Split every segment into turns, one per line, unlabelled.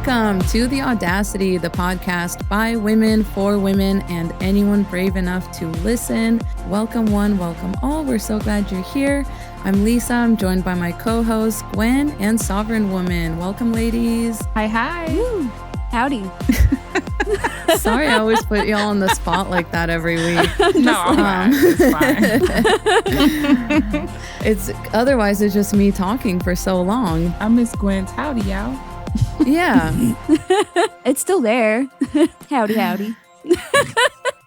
Welcome to the Audaci-Tea, the podcast by women, for women, and anyone brave enough to listen. Welcome one, welcome all. We're so glad you're here. I'm Lisa. I'm joined by my co-hosts, Gwen and Sovereign Woman. Welcome, ladies.
Hi.
Woo. Howdy.
Sorry, I always put y'all on the spot like that every week.
It's fine.
It's otherwise it's just me talking for so long.
I miss Gwen's howdy, y'all.
Yeah.
It's still there. Howdy.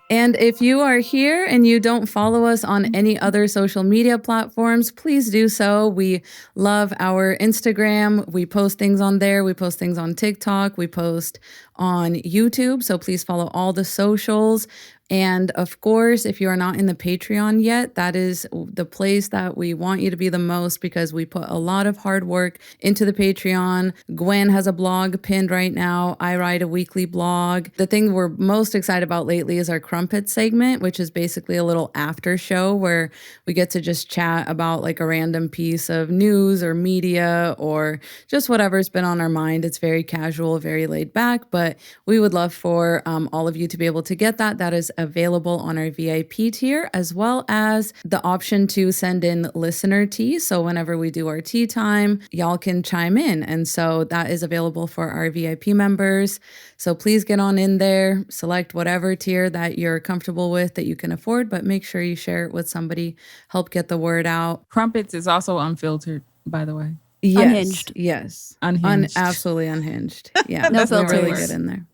And if you are here and you don't follow us on any other social media platforms, please do so. We love our Instagram. We post things on there. We post things on TikTok. We post on YouTube. So please follow all the socials. And of course, if you are not in the Patreon yet, that is the place that we want you to be the most because we put a lot of hard work into the Patreon. Gwen has a blog pinned right now. I write a weekly blog. The thing we're most excited about lately is our Crumpet segment, which is basically a little after show where we get to just chat about like a random piece of news or media or just whatever's been on our mind. It's very casual, very laid back, but we would love for all of you to be able to get that. That is available on our VIP tier, as well as the option to send in listener tea. So whenever we do our tea time, y'all can chime in. And so that is available for our VIP members. So please get on in there, select whatever tier that you're comfortable with that you can afford, but make sure you share it with somebody, help get the word out.
Crumpets is also unfiltered, by the way.
Yes,
unhinged.
Yes.
Unhinged.
Absolutely unhinged. Yeah.
No
We'll really
filters.
get in there.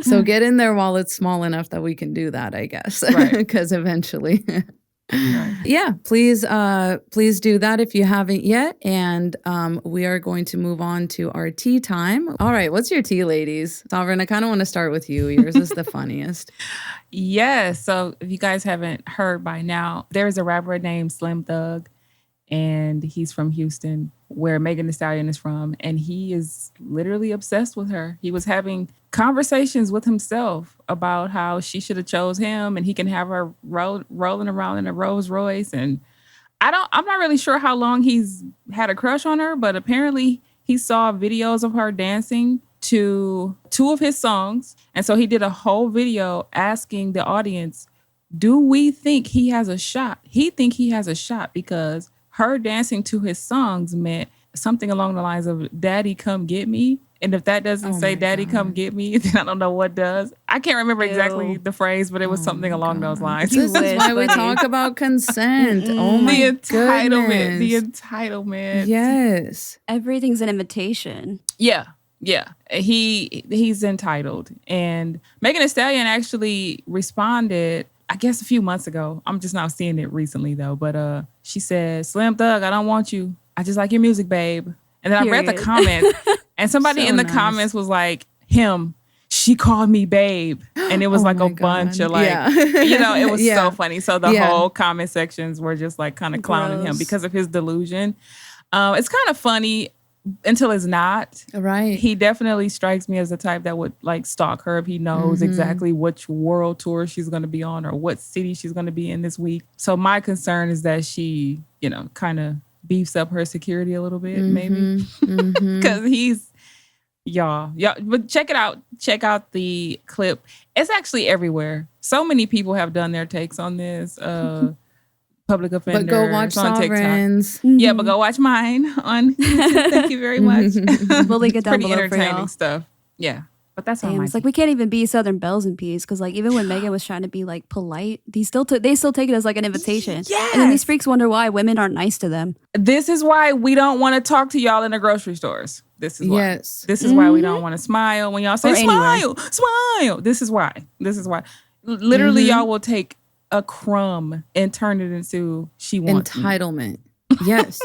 So get in there while it's small enough that we can do that, I guess, because eventually.
Right.
Yeah, please do that if you haven't yet. And we are going to move on to our tea time. All right, what's your tea, ladies? Sovereign, I kind of want to start with you. Yours is the funniest.
Yes. So if you guys haven't heard by now, there's a rapper named Slim Thug, and he's from Houston, where Megan Thee Stallion is from. And he is literally obsessed with her. He was having conversations with himself about how she should have chose him and he can have her rolling around in a Rolls Royce. And I'm not really sure how long he's had a crush on her, but apparently he saw videos of her dancing to 2 of his songs. And so he did a whole video asking the audience, do we think he has a shot? He think he has a shot because her dancing to his songs meant something along the lines of "Daddy, come get me." And if that doesn't say "Daddy, come get me," then I don't know what does. I can't remember exactly the phrase, but it was something along those lines.
This is why we talk about consent. Oh my
entitlement.
goodness.
The entitlement.
Yes.
Everything's an invitation.
Yeah. He's entitled. And Megan Thee Stallion actually responded, I guess a few months ago. I'm just not seeing it recently though. But she said, "Slim Thug, I don't want you. I just like your music, babe." And then I read the comments and somebody in the comments was like, she called me babe. And it was like a bunch of like, it was so funny. So the whole comment sections were just like kind of clowning him because of his delusion. It's kind of funny until it's not.
Right.
He definitely strikes me as the type that would like stalk her if he knows exactly which world tour she's going to be on or what city she's going to be in this week. So my concern is that she, kind of beefs up her security a little bit, maybe. Because he's, y'all, but check it out. Check out the clip. It's actually everywhere. So many people have done their takes on this. Public offenders.
But go watch
on
Sovereigns.
TikTok. Yeah, but go watch mine on YouTube. Thank you very much.
We'll link it down
Pretty
below for
entertaining
y'all.
stuff. Yeah. But that's all
Damn, it's like we can't even be Southern Belles and Peas because like even when Megan was trying to be like polite, they still take it as like an invitation.
Yes.
And then these freaks wonder why women aren't nice to them.
This is why we don't want to talk to y'all in the grocery stores. This is why.
Yes.
This is why we don't want to smile when y'all say
Or
smile, smile. This is why. Literally, y'all will take a crumb and turn it into she wants
entitlement. Yes.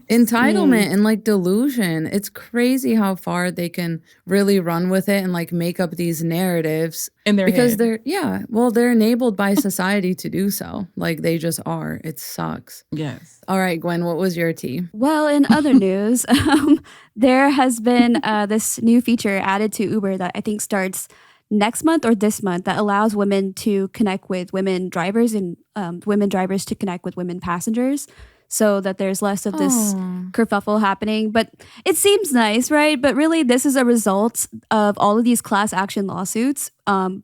Entitlement and like delusion. It's crazy how far they can really run with it and like make up these narratives
in their
because
head.
they're enabled by society to do so. Like they just are. It sucks.
Yes.
All right, Gwen, what was your tea?
Well, in other news, there has been this new feature added to Uber that I think starts next month or this month that allows women to connect with women drivers and women drivers to connect with women passengers. so that there's less of this
Oh.
kerfuffle happening. But it seems nice, right? But really, this is a result of all of these class action lawsuits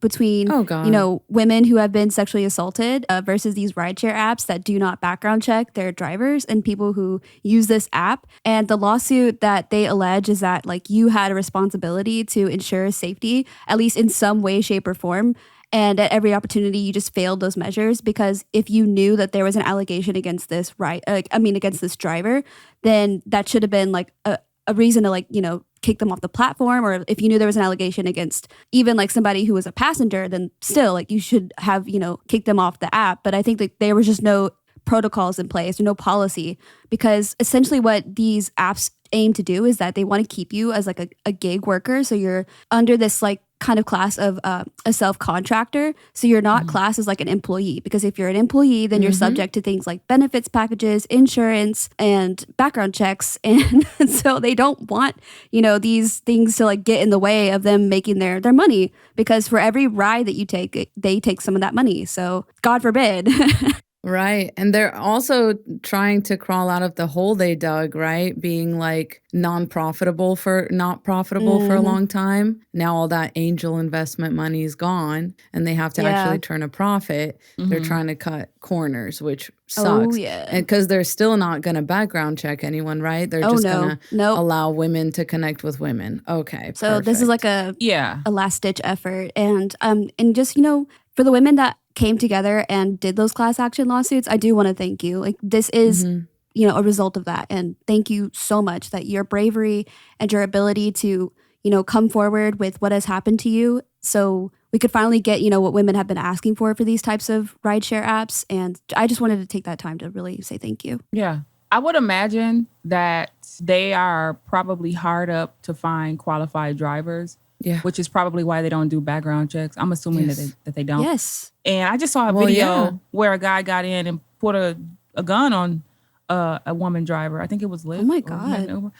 between,
Oh, God.
you know, women who have been sexually assaulted versus these rideshare apps that do not background check their drivers and people who use this app. And the lawsuit that they allege is that like you had a responsibility to ensure safety, at least in some way, shape, or form. And at every opportunity, you just failed those measures because if you knew that there was an allegation against this against this driver, then that should have been like a reason to like, you know, kick them off the platform. Or if you knew there was an allegation against even like somebody who was a passenger, then still like you should have, you know, kicked them off the app. But I think that there was just no protocols in place or no policy, because essentially what these apps aim to do is that they want to keep you as like a gig worker. So you're under this like kind of class of a self-contractor. So you're not classed as like an employee, because if you're an employee, then you're subject to things like benefits packages, insurance, and background checks. And so they don't want, you know, these things to like get in the way of them making their money, because for every ride that you take, they take some of that money. So God forbid.
Right. And they're also trying to crawl out of the hole they dug, right? Being like not profitable for a long time. Now all that angel investment money is gone and they have to actually turn a profit. They're trying to cut corners, which sucks.
Oh, yeah.
And because they're still not going to background check anyone, right? They're just going to allow women to connect with women. Okay.
So
perfect.
this is like a last ditch effort. And just, you know, for the women that came together and did those class action lawsuits, I do want to thank you. Like this is, you know, a result of that. And thank you so much that your bravery and your ability to, you know, come forward with what has happened to you. So we could finally get, you know, what women have been asking for these types of rideshare apps. And I just wanted to take that time to really say thank you.
Yeah. I would imagine that they are probably hard up to find qualified drivers. Yeah. Which is probably why they don't do background checks. I'm assuming that they don't.
Yes.
And I just saw a video where a guy got in and put a gun on a woman driver. I think it was Lyft.
Oh my God.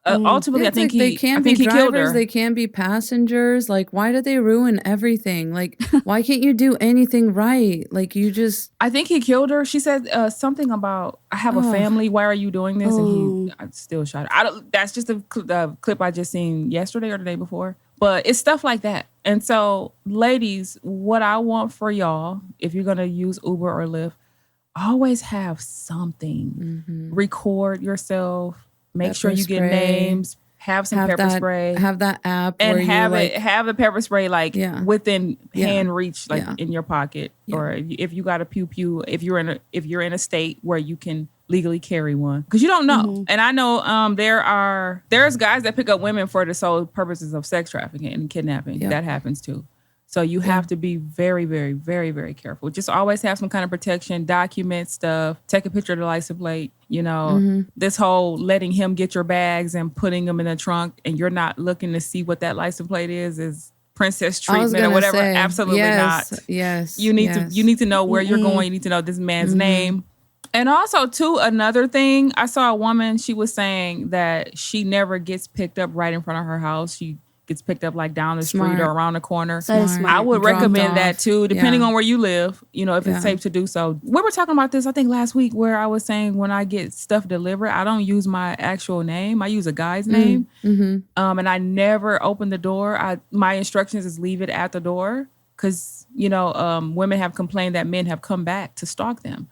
Ultimately, I think
they can't be drivers,
killed her.
They can't be passengers. Like, why do they ruin everything? Like, why can't you do anything right? Like, you just...
I think he killed her. She said something about, I have a family. Why are you doing this? And I still shot her. That's just a clip I just seen yesterday or the day before. But it's stuff like that. And so, ladies, what I want for y'all, if you're going to use Uber or Lyft, always have something. Record yourself. Make sure you get names. Have some pepper spray.
Have that app.
And have the pepper spray within hand reach, in your pocket. Yeah. Or if you got a pew, if you're in a state where you can legally carry one, because you don't know. And I know there's guys that pick up women for the sole purposes of sex trafficking and kidnapping. That happens too. So you have to be very, very, very, very careful. Just always have some kind of protection, document stuff, take a picture of the license plate. You know, this whole letting him get your bags and putting them in the trunk and you're not looking to see what that license plate is princess treatment or whatever. Absolutely not.
Yes.
You need to know where you're going. You need to know this man's name. And also, too, another thing, I saw a woman, she was saying that she never gets picked up right in front of her house. She gets picked up like down the street or around the corner. I would recommend that too, depending on where you live, you know, if it's safe to do so. We were talking about this, I think last week, where I was saying when I get stuff delivered, I don't use my actual name. I use a guy's name. And I never open the door. My instructions is leave it at the door. Because, you know, women have complained that men have come back to stalk them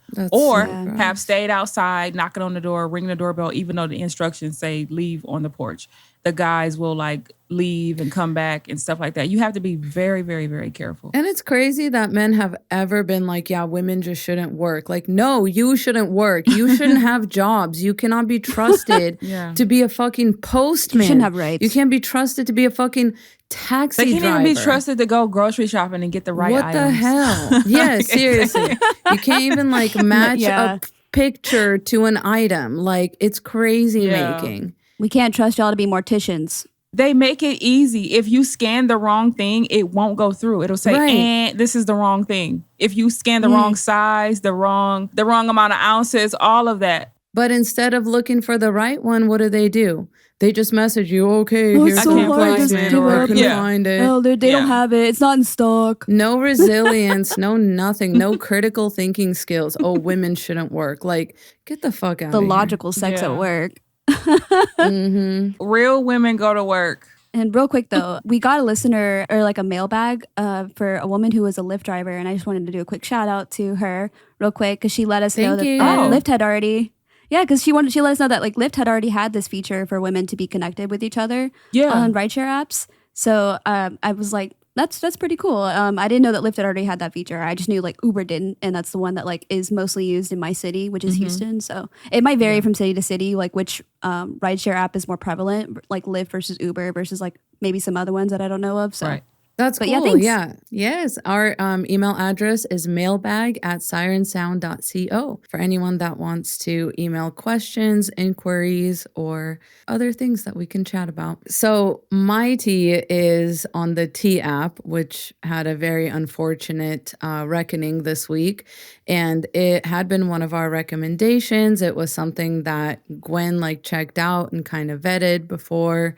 have stayed outside, knocking on the door, ringing the doorbell, even though the instructions say leave on the porch. The guys will like leave and come back and stuff like that. You have to be very, very, very careful.
And it's crazy that men have ever been like, yeah, women just shouldn't work. Like, no, you shouldn't work. You shouldn't have jobs. You cannot be trusted to be a fucking postman.
You shouldn't have rights.
You can't be trusted to be a fucking taxi driver.
They can't even be trusted to go grocery shopping and get the right items.
What the hell? Yeah, seriously. You can't even like match a picture to an item. Like, it's crazy making.
We can't trust y'all to be morticians.
They make it easy. If you scan the wrong thing, it won't go through. It'll say, this is the wrong thing. If you scan the wrong size, the wrong amount of ounces, all of that.
But instead of looking for the right one, what do? they just message you, okay,
Oh,
here's
it's
so
the
hard just
replacement,
to
or I
work.
couldn't
Yeah.
find it.
Oh, they don't have it. It's not in stock.
No resilience, no nothing, no critical thinking skills. Oh, women shouldn't work. Like, get the fuck out
The
of here.
logical sex
Yeah.
at work.
Mm-hmm.
Real women go to work.
And real quick though, we got a listener or like a mailbag for a woman who was a Lyft driver, and I just wanted to do a quick shout out to her real quick because she let us know
Thank
that
you.
Lyft had already. Yeah, because she let us know that like Lyft had already had this feature for women to be connected with each other on rideshare apps. So I was like, that's pretty cool. I didn't know that Lyft had already had that feature. I just knew like Uber didn't, and that's the one that like is mostly used in my city, which is Houston. So it might vary from city to city, like which rideshare app is more prevalent, like Lyft versus Uber versus like maybe some other ones that I don't know of. So.
Right.
That's
But
cool.
yeah, thanks.
Yes. Our email address is mailbag@sirensound.co for anyone that wants to email questions, inquiries, or other things that we can chat about. So my tea is on the Tea app, which had a very unfortunate reckoning this week. And it had been one of our recommendations. It was something that Gwen like checked out and kind of vetted before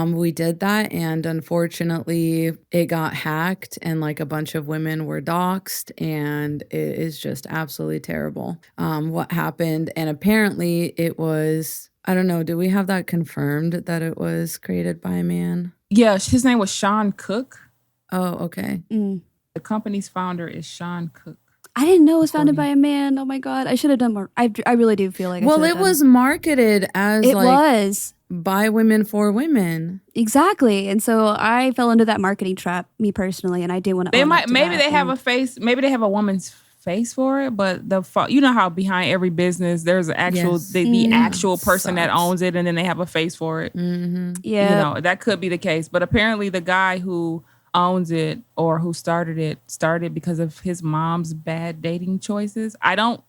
we did that. And unfortunately, it got hacked and like a bunch of women were doxxed, and it is just absolutely terrible what happened. And apparently it was, I don't know, do we have that confirmed that it was created by a man?
Yeah, his name was Sean Cook.
Oh, okay.
The company's founder is Sean Cook.
I didn't know it was founded by a man. Oh my God. I should have done more. I really do feel like
Well, it was marketed as
It
like
was.
by women for women.
Exactly. And so I fell into that marketing trap, me personally, and I didn't want to.
They might, maybe they have a face, maybe they have a woman's face for it, but you know how behind every business there's an actual the actual person that owns it, and then they have a face for it.
Mm-hmm.
Yeah,
you know, that could be the case. But apparently the guy who owns it or who started because of his mom's bad dating choices. I don't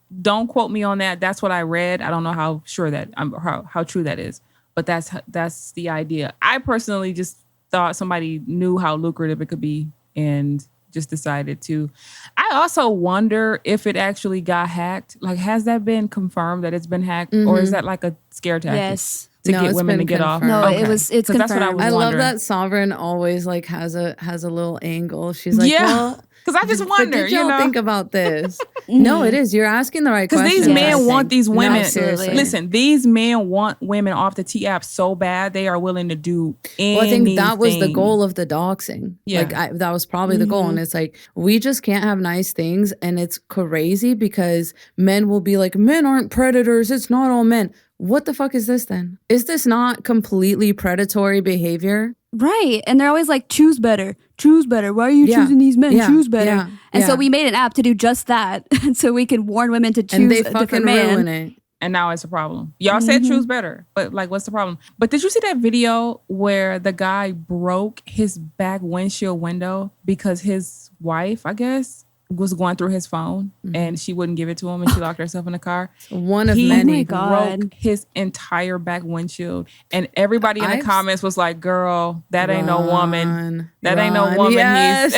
quote me on that. That's what I read. I don't know how sure that how true that is, but that's the idea. I personally just thought somebody knew how lucrative it could be and just decided to. I also wonder if it actually got hacked. Like, has that been confirmed that it's been hacked, or is that like a scare tactic?
Yes.
To get women to get
confirmed.
off.
No,
Okay.
it's
'Cause
confirmed.
that's what I was
I love
wondering.
that Sovereign always like has a little angle. She's like,
Yeah.
well,
Because I just
but
wonder,
did y'all
you know,
think about this? No, it is. You're asking the right
because
question.
these men want these women.
No, seriously.
Listen, these men want women off the T app so bad they are willing to do anything.
Well, I think that was the goal of the doxing.
Yeah.
Like that was probably the goal. And it's like, we just can't have nice things. And it's crazy because men will be like, men aren't predators. It's not all men. What the fuck is this then? Is this not completely predatory behavior?
Right. And they're always like, choose better. Choose better. Why are you choosing these men? Choose better. And so we made an app to do just that. So we can warn women to choose
and they
a
fucking
different man.
ruin it.
And now it's a problem. Y'all said choose better, but like, what's the problem? But did you see that video where the guy broke his back windshield window because his wife, I guess, was going through his phone and she wouldn't give it to him and she locked herself in the car?
One of
He
many.
Oh my God.
broke his entire back windshield, and everybody in the comments was like, "Girl, that ain't no woman. That ain't no woman.
Yes.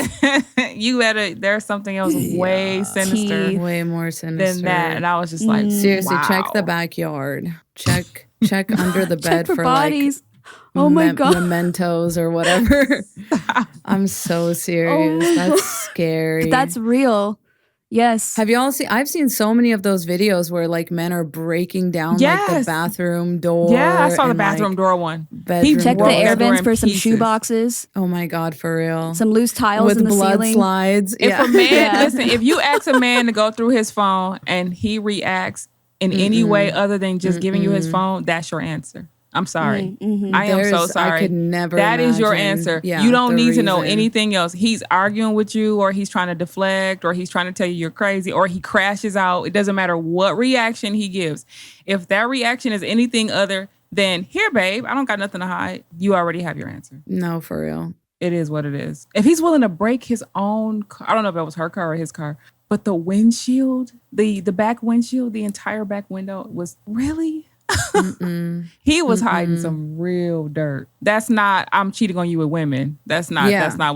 You better. There's something else way sinister
Way more sinister
than that." And I was just like,
seriously,
wow.
check the backyard. Check under the bed
Check for
like
bodies. Oh my God.
mementos or whatever. I'm so serious. That's scary.
That's real. Yes.
Have y'all seen? I've seen so many of those videos where like men are breaking down like the
Yes.
bathroom door.
Yeah, I saw the
and,
bathroom
like,
door one.
bedroom
Check the
door.
air
Door
vents
in
for some shoe
pieces.
boxes,
Oh my God, for real.
some loose tiles
With
in the
blood
ceiling.
slides.
If a man,
Yeah.
listen, if you ask a man to go through his phone and he reacts in any way other than just giving you his phone, that's your answer. I'm sorry. I am so sorry.
I could never.
That is your
imagine,
answer.
yeah,
you don't
the
need to know
reason.
anything else. He's arguing with you, or he's trying to deflect, or he's trying to tell you you're crazy, or he crashes out. It doesn't matter what reaction he gives. If that reaction is anything other than, here, babe, I don't got nothing to hide, you already have your answer.
No, for real.
It is what it is. If he's willing to break his own car, I don't know if it was her car or his car, but the windshield, the back windshield, the entire back window was really... He was hiding some real dirt. That's not, I'm cheating on you with women. That's not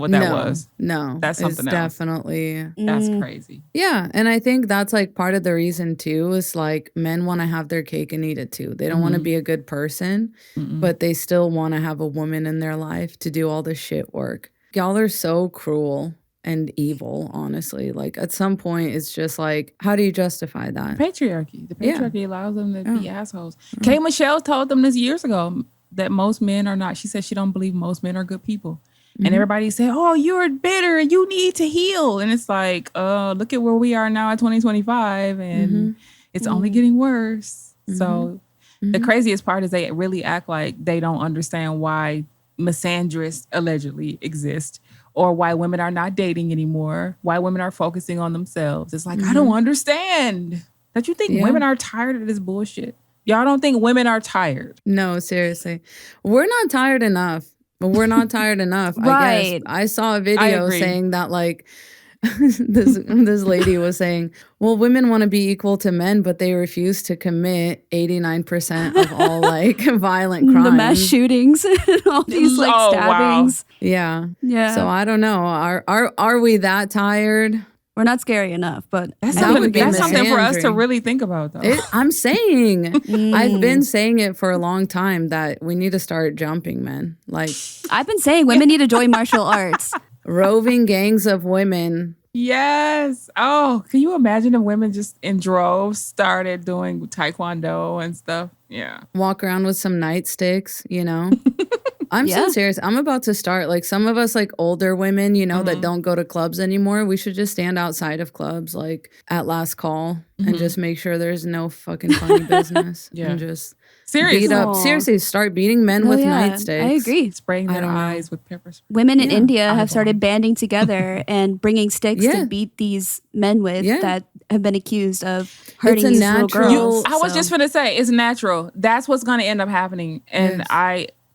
what that was.
No.
That's something
it's
else.
Definitely.
That's crazy.
Yeah. And I think that's like part of the reason too, is like men want to have their cake and eat it too. They don't want to be a good person, but they still want to have a woman in their life to do all the shit work. Y'all are so cruel and evil, honestly. Like at some point, it's just like, how do you justify that?
Patriarchy. The patriarchy allows them to be assholes. Kay Michelle told them this years ago that most men are not. She said she don't believe most men are good people. And everybody said, oh, you're bitter and you need to heal. And it's like, look at where we are now at 2025 and it's only getting worse. So the craziest part is they really act like they don't understand why misandrists allegedly exist, or why women are not dating anymore, why women are focusing on themselves. It's like, I don't understand. Don't you think women are tired of this bullshit? Y'all don't think women are tired?
No, seriously. We're not tired enough. We're not tired enough. I guess I saw a video saying that like this lady was saying, well, women want to be equal to men, but they refuse to commit 89% of all like violent crimes.
The mass shootings and all these like stabbings.
Wow. Yeah. So I don't know. Are we that tired?
We're not scary enough, but
that's something for us to really think about, though.
I'm saying, I've been saying it for a long time that we need to start jumping men. Like
I've been saying, women need to join martial arts.
Roving gangs of women.
Yes. Oh, can you imagine if women just in droves started doing taekwondo and stuff? Yeah.
Walk around with some nightsticks, you know? I'm so serious. I'm about to start, like some of us like older women, you know, that don't go to clubs anymore. We should just stand outside of clubs like at last call and just make sure there's no fucking funny business. And just seriously start beating men with nightsticks.
I agree.
Spraying their eyes with pepper spray.
Women in India have started banding together and bringing sticks to beat these men with that have been accused of hurting these little girls.
I was just going to say, it's natural. That's what's going to end up happening. And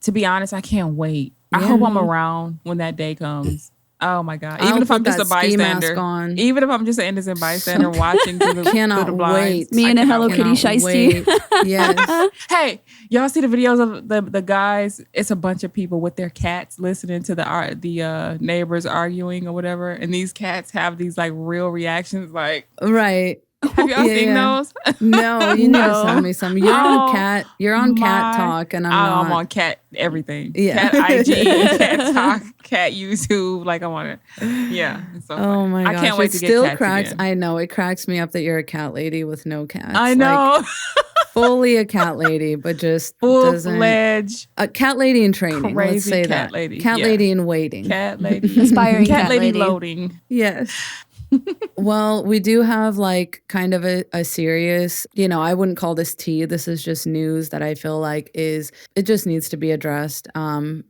to be honest, I can't wait. I hope I'm around when that day comes. Oh my God. Even if I'm just a bystander. Even if I'm just an innocent bystander watching through the blinds.
Me and a Hello Kitty shiesty.
Yes.
Hey, y'all see the videos of the guys? It's a bunch of people with their cats listening to the neighbors arguing or whatever. And these cats have these like real reactions like.
Right.
Have y'all seen those?
No, you need to send me some. You're on cat. You're on Cat Talk, and I'm
on Cat everything.
Yeah.
Cat IG, Cat Talk, Cat YouTube. Like I'm on it. Yeah. It's so
oh my gosh!
I can't wait to
still
get
cracks.
Again.
I know it cracks me up that you're a cat lady with no cats.
I know.
Like, fully a cat lady, but just
full-fledged
a cat lady in training.
Crazy
let's say
cat
that.
Lady.
Cat lady in waiting.
Cat lady.
Aspiring
cat lady loading.
Yes. Well, we do have like kind of a serious, you know, I wouldn't call this tea. This is just news that I feel like it just needs to be addressed,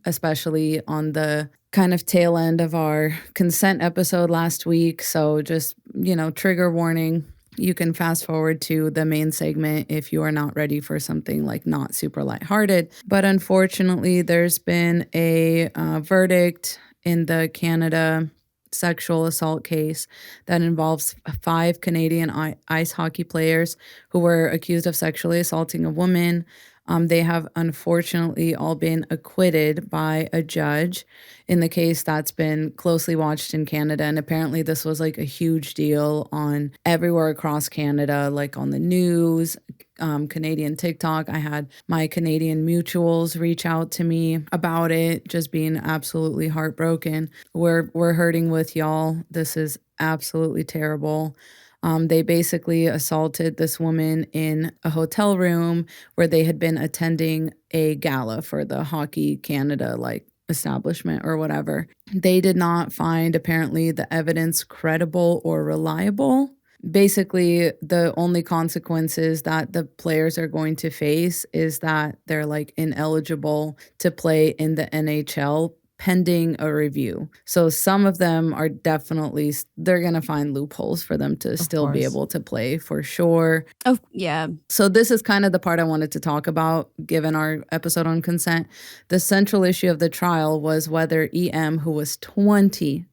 especially on the kind of tail end of our consent episode last week. So just, you know, trigger warning. You can fast forward to the main segment if you are not ready for something like not super lighthearted. But unfortunately, there's been a verdict in the Canada sexual assault case that involves 5 Canadian ice hockey players who were accused of sexually assaulting a woman. They have unfortunately all been acquitted by a judge in the case that's been closely watched in Canada. And apparently this was like a huge deal on everywhere across Canada, like on the news, Canadian TikTok. I had my Canadian mutuals reach out to me about it, just being absolutely heartbroken. We're hurting with y'all. This is absolutely terrible. They basically assaulted this woman in a hotel room where they had been attending a gala for the Hockey Canada like establishment or whatever. They did not find apparently the evidence credible or reliable. Basically, the only consequences that the players are going to face is that they're like ineligible to play in the NHL pending a review. So some of them are definitely, they're going to find loopholes for them to still be able to play for sure.
Oh, yeah.
So this is kind of the part I wanted to talk about, given our episode on consent. The central issue of the trial was whether EM, who was 20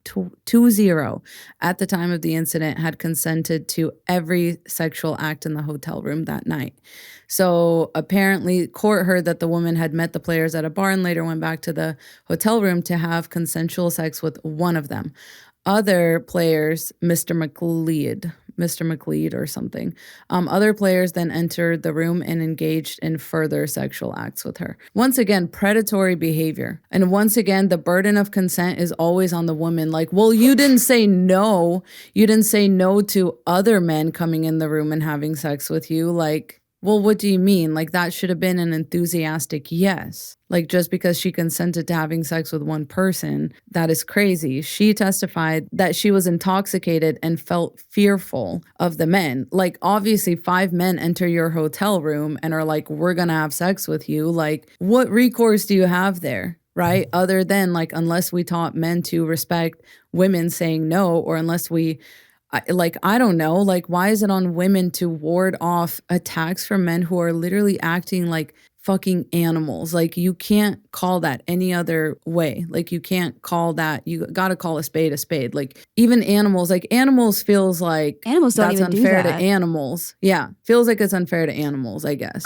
at the time of the incident, had consented to every sexual act in the hotel room that night. So apparently, court heard that the woman had met the players at a bar and later went back to the hotel room to have consensual sex with one of them. Other players, Mr. McLeod or something. Other players then entered the room and engaged in further sexual acts with her. Once again, predatory behavior. And once again, the burden of consent is always on the woman. Like, well, you didn't say no. You didn't say no to other men coming in the room and having sex with you. Like, well, what do you mean? Like, that should have been an enthusiastic yes. Like, just because she consented to having sex with one person, that is crazy. She testified that she was intoxicated and felt fearful of the men. Like, obviously, 5 men enter your hotel room and are like, we're going to have sex with you. Like, what recourse do you have there? Right? Other than, like, unless we taught men to respect women saying no, or unless we... I don't know, like, why is it on women to ward off attacks from men who are literally acting like fucking animals? Like, you can't call that any other way. Like, you can't call that, you got to call a spade a spade. Like, even animals, like, animals feels like
animals don't
that's
even
unfair
do that.
to animals. Yeah, feels like it's unfair to animals, I guess.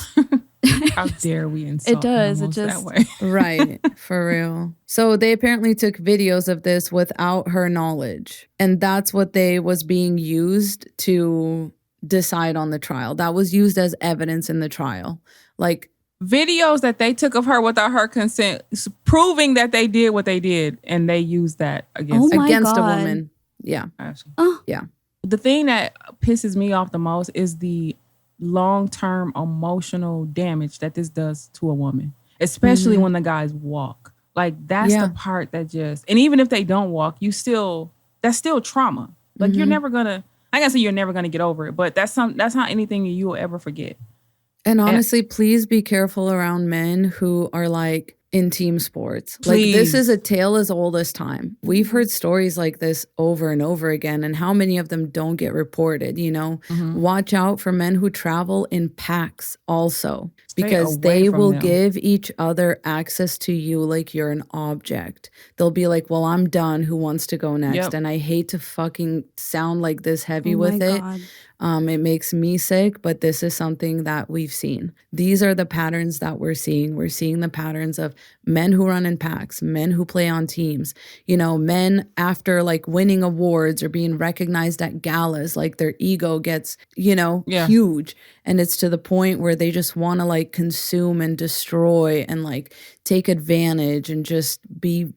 How dare we insult
It does. It
animals
just
that way?
Right, for real. So they apparently took videos of this without her knowledge. And that's what was being used to decide on the trial. That was used as evidence in the trial. Like,
videos that they took of her without her consent, proving that they did what they did, and they used that against
Oh my
against a
God.
woman. Yeah.
Oh.
Yeah.
The thing that pisses me off the most is the long-term emotional damage that this does to a woman, especially when the guys walk. Like, that's the part that just, and even if they don't walk, that's still trauma. Like, you're never gonna, I gotta say you're never gonna get over it, but that's not anything you will ever forget.
And honestly, please be careful around men who are like in team sports.
Please.
Like, this is a tale as old as time. We've heard stories like this over and over again, and how many of them don't get reported, you know? Watch out for men who travel in packs also, because they will give each other access to you like you're an object. They'll be like, well, I'm done. Who wants to go next? And I hate to fucking sound like this heavy with it.
God.
It makes me sick, but this is something that we've seen. These are the patterns that we're seeing. We're seeing the patterns of men who run in packs, men who play on teams, you know, men after like winning awards or being recognized at galas, like their ego gets, you know, huge. And it's to the point where they just want to like consume and destroy and like take advantage and just be,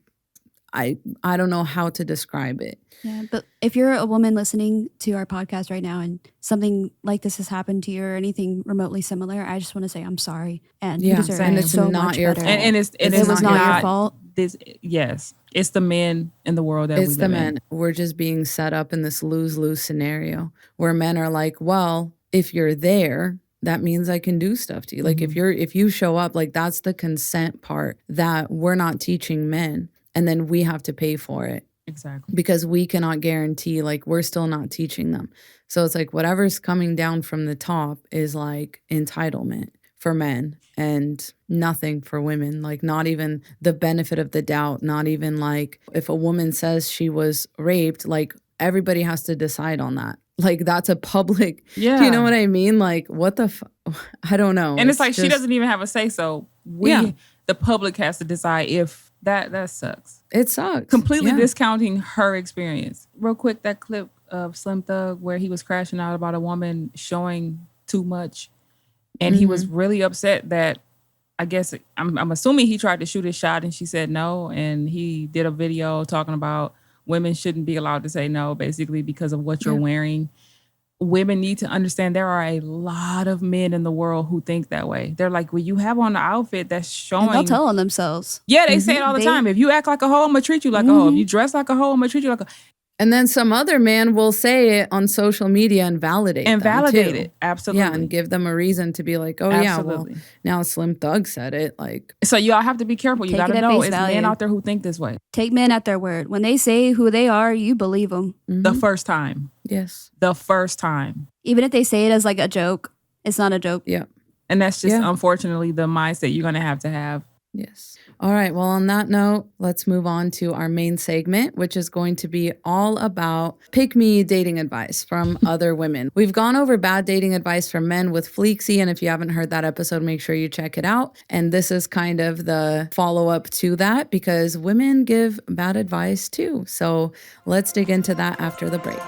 I don't know how to describe it.
Yeah, but if you're a woman listening to our podcast right now and something like this has happened to you or anything remotely similar, I just want to say I'm sorry. And you deserve
and it's
so
not
much
your
better.
fault.
And
it was not your fault.
It's the men in the world that we live in.
It's the men. We're just being set up in this lose-lose scenario where men are like, well, if you're there, that means I can do stuff to you. Like, if you show up, like, that's the consent part that we're not teaching men. And then we have to pay for it.
Exactly.
Because we cannot guarantee, like, we're still not teaching them. So it's like whatever's coming down from the top is like entitlement for men and nothing for women. Like, not even the benefit of the doubt, not even like if a woman says she was raped, like, everybody has to decide on that. Like, that's a public, do you know what I mean? Like, what the I don't know.
And it's like just, she doesn't even have a say so. The public has to decide if that sucks.
It sucks.
Completely discounting her experience. Real quick, that clip of Slim Thug where he was crashing out about a woman showing too much. And he was really upset that, I guess, I'm assuming he tried to shoot his shot and she said no. And he did a video talking about women shouldn't be allowed to say no, basically, because of what you're wearing. Women need to understand there are a lot of men in the world who think that way. They're like, well, you have on the outfit that's showing.
And they'll tell on themselves.
Yeah, they say it all the time. If you act like a hoe, I'm going to treat you like a hoe. If you dress like a hoe, I'm going to treat you like a...
And then some other man will say it on social media and validate them too.
It. Absolutely.
Yeah, and give them a reason to be like, oh,
Absolutely.
yeah, well, now Slim Thug said it. Like,
so y'all have to be careful. You
Take
got to
it at
know
face
it's
value.
men out there who think this way.
Take men at their word. When they say who they are, you believe them.
The first time.
Yes.
The first time.
Even if they say it as like a joke, it's not a joke.
Yeah.
And that's just, unfortunately, the mindset you're going to have.
Yes. All right. Well, on that note, let's move on to our main segment, which is going to be all about pick-me dating advice from other women. We've gone over bad dating advice from men with Fleeksy, and if you haven't heard that episode, make sure you check it out. And this is kind of the follow-up to that because women give bad advice too. So let's dig into that after the break.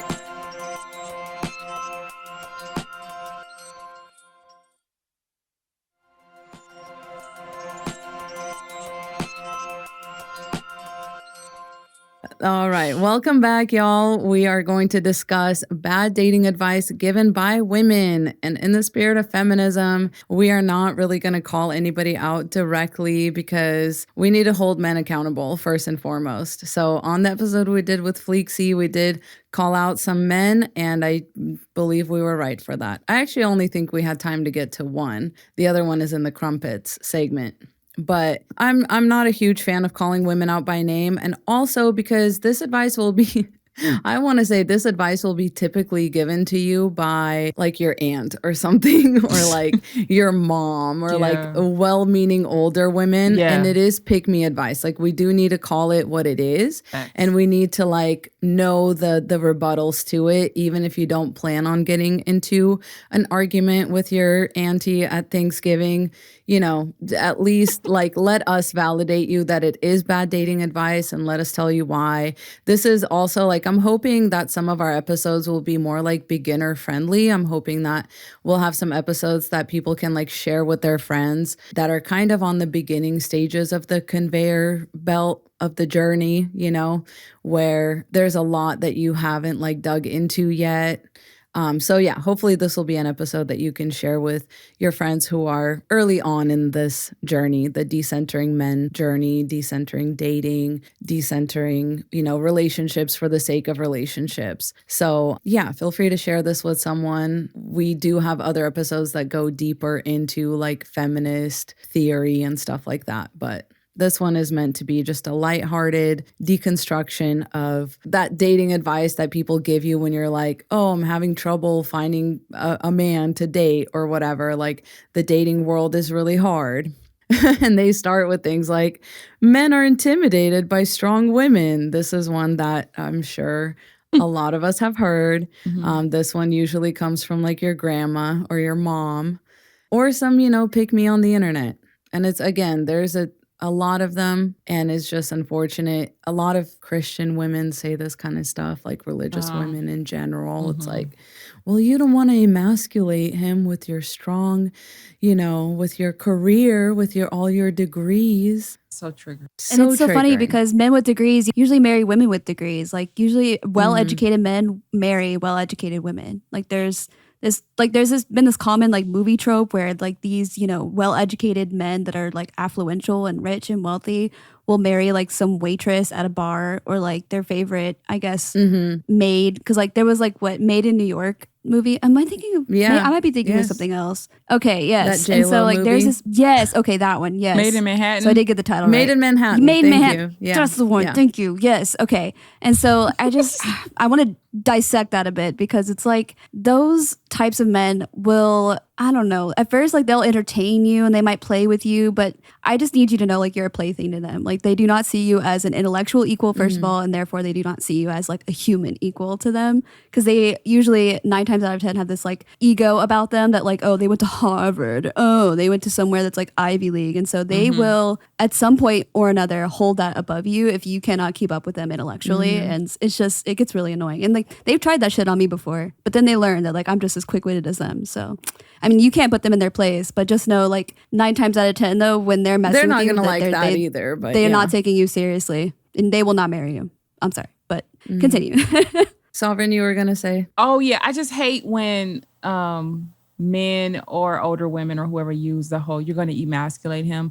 All right. Welcome back, y'all. We are going to discuss bad dating advice given by women. And in the spirit of feminism, we are not really going to call anybody out directly because we need to hold men accountable first and foremost. So on the episode we did with Fleeksy, we did call out some men, and I believe we were right for that. I actually only think we had time to get to one. The other one is in the crumpets segment. But I'm not a huge fan of calling women out by name, and also because this advice will be I want to say this advice will be typically given to you by like your aunt or something or like your mom or like well-meaning older women. And it is pick me advice. Like we do need to call it what it is. And we need to like know the rebuttals to it, even if you don't plan on getting into an argument with your auntie at Thanksgiving. You know, at least like let us validate you that it is bad dating advice and let us tell you why. This is also like, I'm hoping that some of our episodes will be more like beginner friendly. I'm hoping that we'll have some episodes that people can like share with their friends that are kind of on the beginning stages of the conveyor belt of the journey, you know, where there's a lot that you haven't like dug into yet. So yeah, hopefully this will be an episode that you can share with your friends who are early on in this journey, the decentering men journey, decentering dating, decentering, you know, relationships for the sake of relationships. So yeah, feel free to share this with someone. We do have other episodes that go deeper into like feminist theory and stuff like that, but this one is meant to be just a lighthearted deconstruction of that dating advice that people give you when you're like, oh, I'm having trouble finding a man to date or whatever. Like the dating world is really hard. And they start with things like men are intimidated by strong women. This is one that I'm sure a lot of us have heard. This one usually comes from like your grandma or your mom or some, you know, pick me on the internet. And it's, again, there's a lot of them, and it's just unfortunate. A lot of Christian women say this kind of stuff, like religious women in general. It's like, well, you don't want to emasculate him with your strong, you know, with your career, with your all your degrees.
So triggered.
And it's so funny because men with degrees usually marry women with degrees. Like usually well-educated men marry well-educated women. Like there's been this common like movie trope where like these, you know, well-educated men that are like affluential and rich and wealthy will marry like some waitress at a bar or like their favorite, I guess, maid. Because like there was like what Made in New York movie. Am I thinking of? I might be thinking of something else. Okay, yes.
That
and so like
movie?
there's this. Yes, okay, that one. Yes.
Made in Manhattan.
So I did get the title
Made
right.
in Manhattan.
Made in
Thank
Manhattan.
you. Yeah.
That's the one.
Yeah.
Thank you. Yes. Okay. And so I just I want to dissect that a bit because it's like those types of men will, I don't know, at first like they'll entertain you and they might play with you, but I just need you to know like you're a plaything to them. Like they do not see you as an intellectual equal, first of all, and therefore they do not see you as like a human equal to them because they usually 9 times out of 10 have this like ego about them that like, oh, they went to Harvard. Oh, they went to somewhere that's like Ivy League. And so they will at some point or another hold that above you if you cannot keep up with them intellectually. And it's just, it gets really annoying. And like they've tried that shit on me before, but then they learn that like I'm just as quick-witted as them. So I mean, you can't put them in their place, but just know like 9 times out of 10 though, when they're messing
They're
with
not
you,
going to like that either. But
they're not taking you seriously and they will not marry you. I'm sorry, but continue.
Sovereign, you were going to say?
Oh yeah, I just hate when men or older women or whoever use the whole, you're going to emasculate him.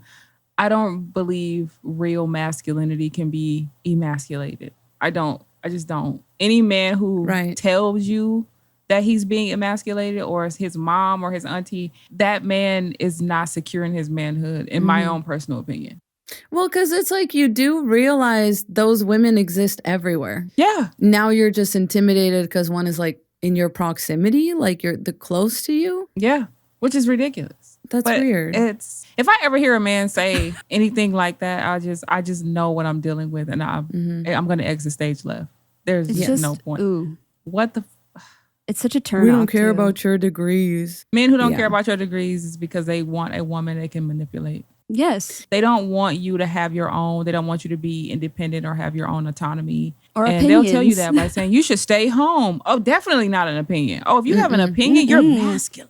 I don't believe real masculinity can be emasculated. I don't I just don't. Any man who
Right.
tells you that he's being emasculated, or his mom or his auntie, that man is not secure in his manhood, in my own personal opinion.
Well, because it's like you do realize those women exist everywhere.
Yeah.
Now you're just intimidated because one is like in your proximity, like you're the close to you.
Yeah. Which is ridiculous.
That's weird.
It's if I ever hear a man say anything like that, I just know what I'm dealing with, and I'm gonna exit stage left. There's just no point.
Ooh.
What the
It's such a turn
We
off.
don't care
too.
about your degrees.
Men who don't care about your degrees is because they want a woman they can manipulate.
Yes.
They don't want you to have your own. They don't want you to be independent or have your own autonomy.
Or
and
opinions.
they'll tell you that by saying you should stay home. Oh, definitely not an opinion. Oh, if you have an opinion, you're masculine.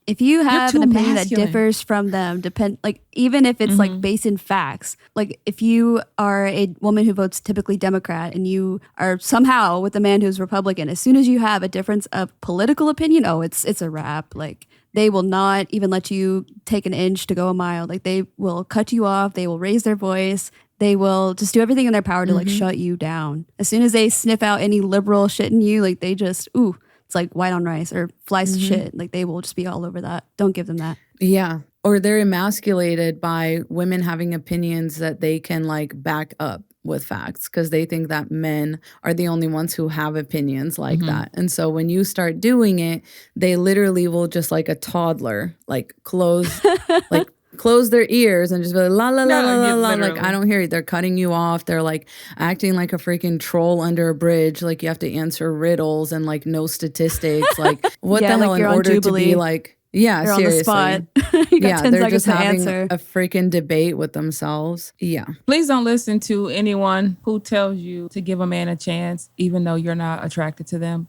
If you have
too
an opinion
masculine.
that differs from them, like even if it's like based in facts, like if you are a woman who votes typically Democrat and you are somehow with a man who's Republican, as soon as you have a difference of political opinion, it's a wrap. Like they will not even let you take an inch to go a mile. Like they will cut you off. They will raise their voice. They will just do everything in their power to like shut you down. As soon as they sniff out any liberal shit in you, like they just, it's like white on rice or flies shit. Like they will just be all over that. Don't give them that.
Yeah. Or they're emasculated by women having opinions that they can like back up with facts because they think that men are the only ones who have opinions like that. And so when you start doing it, they literally will just like a toddler, like close their ears and just be like, la, la, la, la, la, la. Like, I don't hear you. They're cutting you off. They're like acting like a freaking troll under a bridge. Like you have to answer riddles and like no statistics. Like what the hell in order to be like, yeah,
you're
seriously.
on the spot. You got 10
they're
seconds
just
to
having
answer.
a freaking debate with themselves. Yeah.
Please don't listen to anyone who tells you to give a man a chance, even though you're not attracted to them.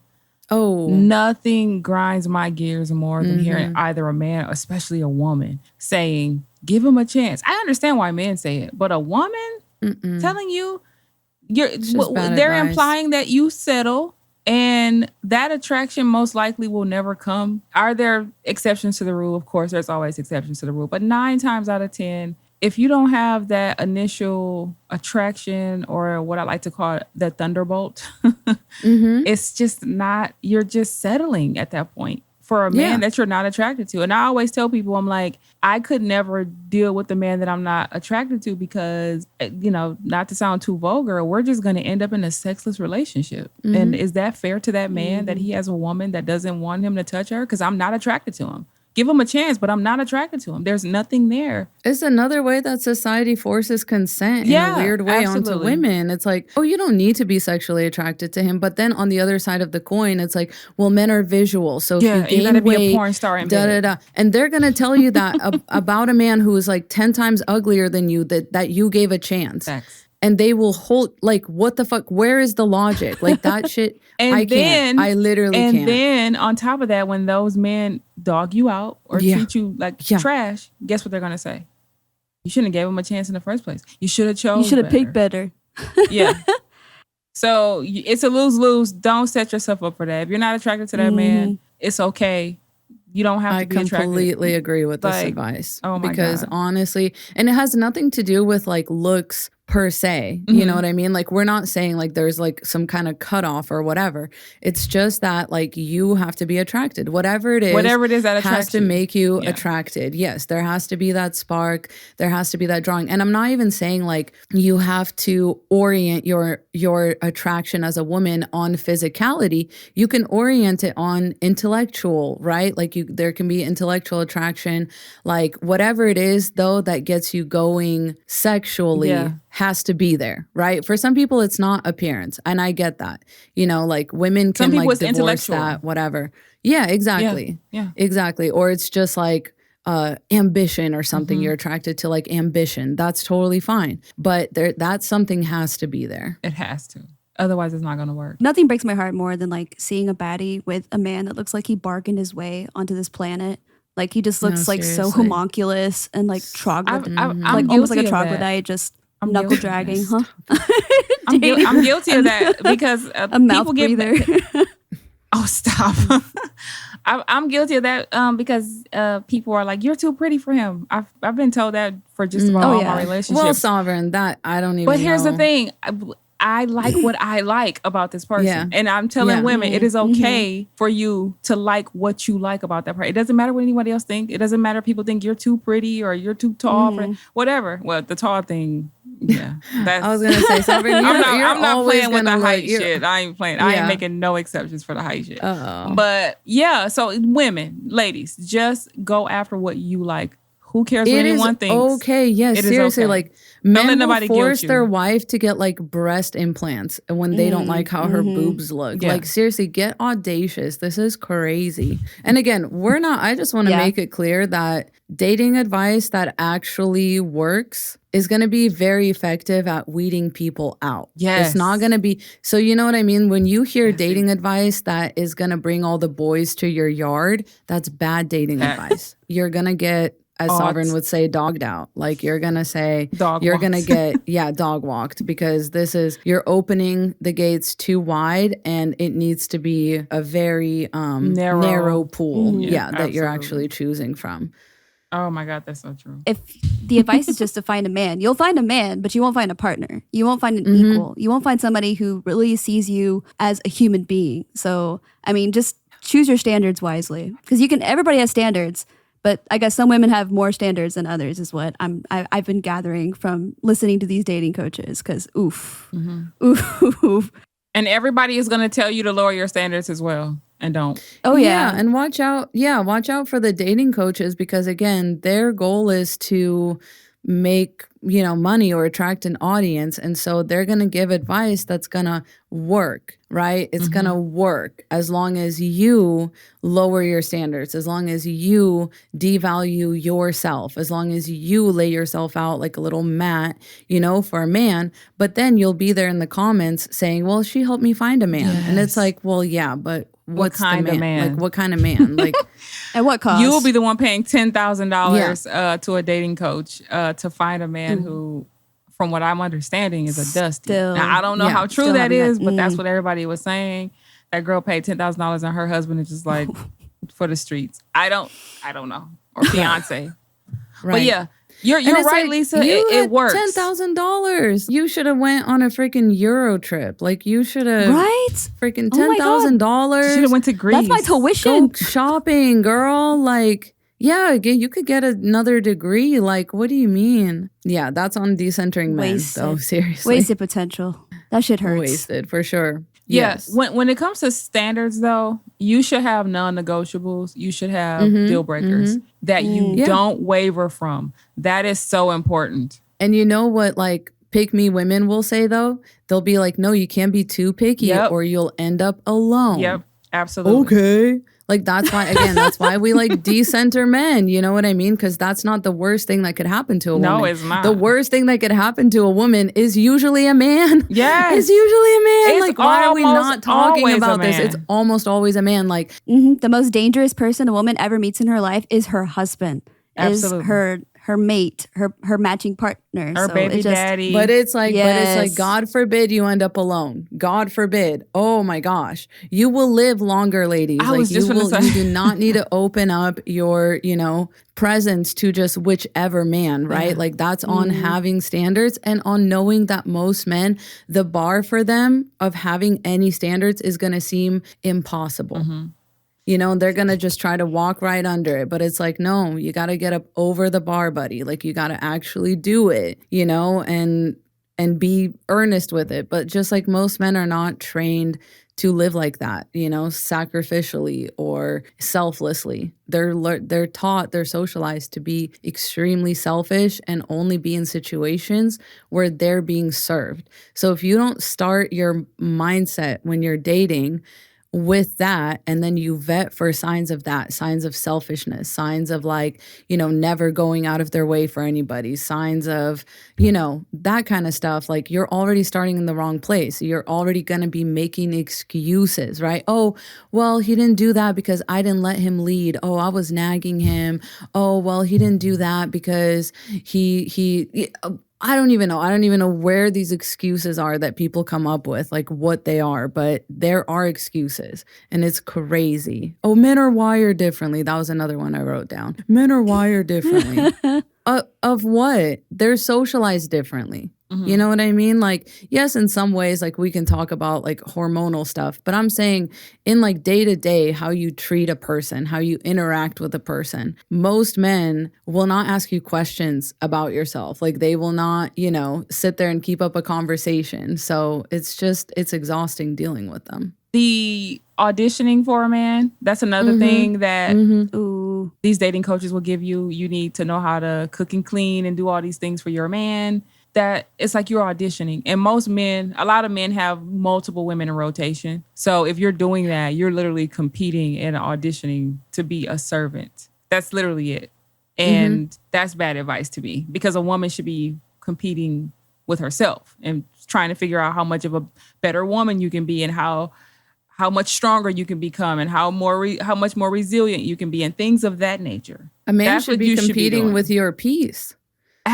Oh.
Nothing grinds my gears more than hearing either a man, especially a woman, saying, give him a chance. I understand why men say it, but a woman telling you, they're
advice.
implying that you settle and that attraction most likely will never come. Are there exceptions to the rule? Of course, there's always exceptions to the rule. But 9 times out of 10, if you don't have that initial attraction or what I like to call the thunderbolt, it's just not, you're just settling at that point for a man that you're not attracted to. And I always tell people, I'm like, I could never deal with the man that I'm not attracted to because, not to sound too vulgar, we're just going to end up in a sexless relationship. And is that fair to that man that he has a woman that doesn't want him to touch her? Because I'm not attracted to him. Give him a chance, but I'm not attracted to him. There's nothing there.
It's another way that society forces consent in a weird way onto women. It's like, oh, you don't need to be sexually attracted to him. But then on the other side of the coin, it's like, well, men are visual. So if you gain
gotta
weight,
be a porn star in bed.
and they're going to tell you that about a man who is like 10 times uglier than you, that you gave a chance.
Facts.
And they will hold, like, what the fuck? Where is the logic? Like, that shit, I can't. I literally can't.
And then, on top of that, when those men dog you out or treat you like trash, guess what they're going to say? You shouldn't have gave them a chance in the first place. You should have chose
You should have picked better.
Yeah. So, it's a lose-lose. Don't set yourself up for that. If you're not attracted to that man, it's okay. You don't have to be attracted. I
completely agree with this advice.
Oh my
because
God.
honestly, and it has nothing to do with like looks per se. You know what I mean? Like we're not saying like there's like some kind of cutoff or whatever. It's just that like you have to be attracted. Whatever it is
that attracts
has to
you.
make you attracted. Yes, there has to be that spark. There has to be that drawing. And I'm not even saying like you have to orient your attraction as a woman on physicality. You can orient it on intellectual, right? Like there can be intellectual attraction, like whatever it is though that gets you going sexually has to be there, right? For some people, it's not appearance. And I get that. Like women can like divorce that, whatever. Yeah, exactly.
Yeah.
Exactly. Or it's just like ambition or something. You're attracted to like ambition. That's totally fine. But that something has to be there.
It has to. Otherwise, it's not going to work.
Nothing breaks my heart more than like seeing a baddie with a man that looks like he bargained his way onto this planet. Like he just looks like so homunculus and like troglodyte, like almost like a troglodyte, just knuckle dragging, huh?
I'm guilty of that because
a mouth breather.
Oh, stop. I'm guilty of that because people are like, you're too pretty for him. I've been told that for just about all my relationships.
Well, Sovereign, that I don't even
But here's
know.
the thing. I like what I like about this person.
Yeah.
And I'm telling women, it is
Mm-hmm.
okay for you to like what you like about that person. It doesn't matter what anybody else thinks. It doesn't matter if people think you're too pretty or you're too tall,
Mm-hmm.
for whatever. Well, the tall thing, yeah. That's,
I was gonna say, Sovereign,
I'm
you're
not
always
playing with the
gonna
height
look- you're-
shit. I ain't playing. I
Yeah.
ain't making no exceptions for the height shit.
Oh.
But yeah, so women, ladies, just go after what you like. Who cares what
It is
anyone thinks?
okay. Yes,
It is
seriously.
okay.
Like
let
men will
nobody guilt
force
you.
their wife to get like breast implants when they don't like how her boobs look.
Yeah.
Like seriously, get audacious. This is crazy. And again, I just want to
Yeah.
make it clear that dating advice that actually works is going to be very effective at weeding people out.
Yes.
It's not going to be. So you know what I mean? When you hear dating advice that is going to bring all the boys to your yard, that's bad dating advice. You're going to get, as Sovereign would say, dogged out. Like you're going to say, you're going to get, dog walked, because you're opening the gates too wide and it needs to be a very narrow pool. That you're actually choosing from.
Oh my God, that's so true.
If the advice is just to find a man, you'll find a man, but you won't find a partner. You won't find an equal. You won't find somebody who really sees you as a human being. So, I mean, just choose your standards wisely, because everybody has standards, but I guess some women have more standards than others is what I've been gathering from listening to these dating coaches, because oof.
And everybody is going to tell you to lower your standards as well. And don't.
Oh yeah.
And watch out. Yeah, watch out for the dating coaches, because again, their goal is to make, money or attract an audience. And so they're going to give advice that's going to work, right? It's going to work as long as you lower your standards, as long as you devalue yourself, as long as you lay yourself out like a little mat, for a man. But then you'll be there in the comments saying, well, she helped me find a man.
Yes.
And it's like, well, yeah, but what's
kind
the
of
man?
man?
Like, what kind of man? Like,
At what cost?
You will be the one paying $10,000 to a dating coach to find a man who, from what I'm understanding, is a dusty.
Still-
Now, I don't know how true
still
that
having that-
is, but that's what everybody was saying. That girl paid $10,000 and her husband is just like for the streets. I don't know. Or fiance.
right.
But yeah, you're
And it's
right,
like,
Lisa.
you
It
had
works.
$10,000. You should have went on a freaking Euro trip. Like you should have
right?
freaking
Oh my God.
$10,000.
Should have went to Greece.
That's my tuition.
Go shopping, girl. Like, yeah, you could get another degree. Like, what do you mean? Yeah, that's on decentering men.
Wasted.
So seriously,
Wasted potential. That shit hurts.
wasted for sure.
Yes.
Yes.
When it comes to standards, though, you should have non-negotiables. You should have deal breakers that you
Yeah.
don't waver from. That is so important.
And you know what, like, pick me women will say though? They'll be like, no, you can't be too picky
Yep.
or you'll end up alone.
Yep, absolutely.
Okay. Like that's why we like decenter men. You know what I mean? Because that's not the worst thing that could happen to a woman.
No, it's not.
The worst thing that could happen to a woman is usually a man.
Yes.
It's usually a man.
It's
Like, why are we
almost
not talking
always a
about this?
man.
It's almost always a man. Like,
The most dangerous person a woman ever meets in her life is her husband.
Absolutely.
Is her mate, her matching partner.
Her
So
baby
it just-
daddy.
but it's like,
Yes.
God forbid you end up alone. God forbid. Oh my gosh. You will live longer, ladies.
I
Like
was just
you
gonna
will,
say.
you do not need to open up your, presence to just whichever man, right? Like that's on having standards and on knowing that most men, the bar for them of having any standards is going to seem impossible. They're going to just try to walk right under it. But it's like, no, you got to get up over the bar, buddy. Like you got to actually do it, and be earnest with it. But just like most men are not trained to live like that, sacrificially or selflessly. They're taught, they're socialized to be extremely selfish and only be in situations where they're being served. So if you don't start your mindset when you're dating with that, and then you vet for signs of that, signs of selfishness, signs of like, never going out of their way for anybody, signs of, that kind of stuff, like you're already starting in the wrong place. You're already going to be making excuses, right? Oh, well, he didn't do that because I didn't let him lead. Oh, I was nagging him. Oh, well, he didn't do that because he I don't even know. I don't even know where these excuses are that people come up with, like what they are, but there are excuses and it's crazy. Oh, men are wired differently. That was another one I wrote down. Men are wired differently. Of what? They're socialized differently. You know what I mean? Like, yes, in some ways, like we can talk about like hormonal stuff, but I'm saying in like day to day, how you treat a person, how you interact with a person. Most men will not ask you questions about yourself. Like they will not, sit there and keep up a conversation. So it's exhausting dealing with them.
The auditioning for a man, that's another thing that these dating coaches will give you. You need to know how to cook and clean and do all these things for your man. That it's like you're auditioning. And a lot of men have multiple women in rotation. So if you're doing that, you're literally competing and auditioning to be a servant. That's literally it. And that's bad advice to me, because a woman should be competing with herself and trying to figure out how much of a better woman you can be and how much stronger you can become and how much more resilient you can be and things of that nature.
A man should be competing with your peace.